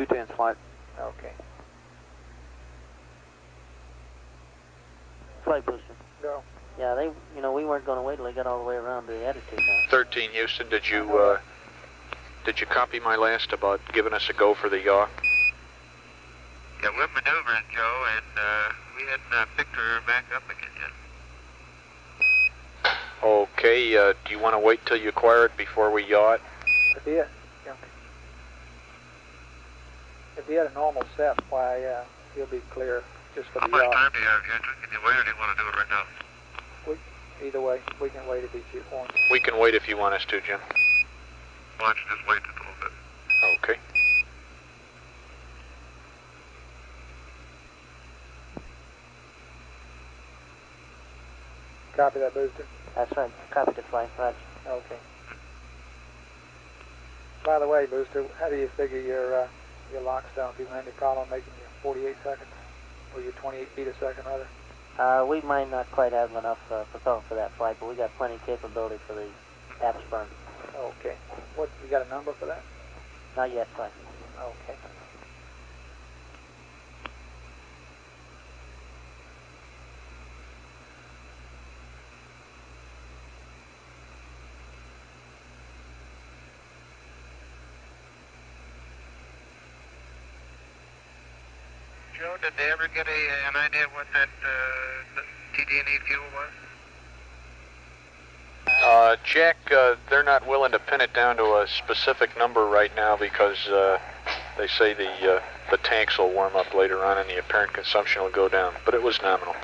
210's flight. Okay. Flight booster. Go. Yeah, we weren't going to wait till they got all the way around to the attitude now. 13, Houston, did you copy my last about giving us a go for the yaw? Yeah, we're maneuvering, Joe, and we hadn't picked her back up again yet. Okay, do you want to wait till you acquire it before we yaw it? If he had a normal set, why, he'll be clear just for the yaw. How much time do you have, Gentry? Can you wait, or do you want to do it right now? Either way, we can wait if he wants. We can wait if you want us to, Jim. Why don't you just wait a little bit? Okay. Copy that, booster. That's right. Copy the flight, Roger. Okay. By the way, booster, how do you figure your lock stone? People have any problem making your 48 seconds, or your 28 feet a second, rather? We might not quite have enough propellant for that flight, but we got plenty of capability for the aft burn. Okay. What, you got a number for that? Not yet, flight. Okay. Joe, did they ever get an idea what that TD&E fuel was? Jack, they're not willing to pin it down to a specific number right now because they say the tanks will warm up later on and the apparent consumption will go down, but it was nominal.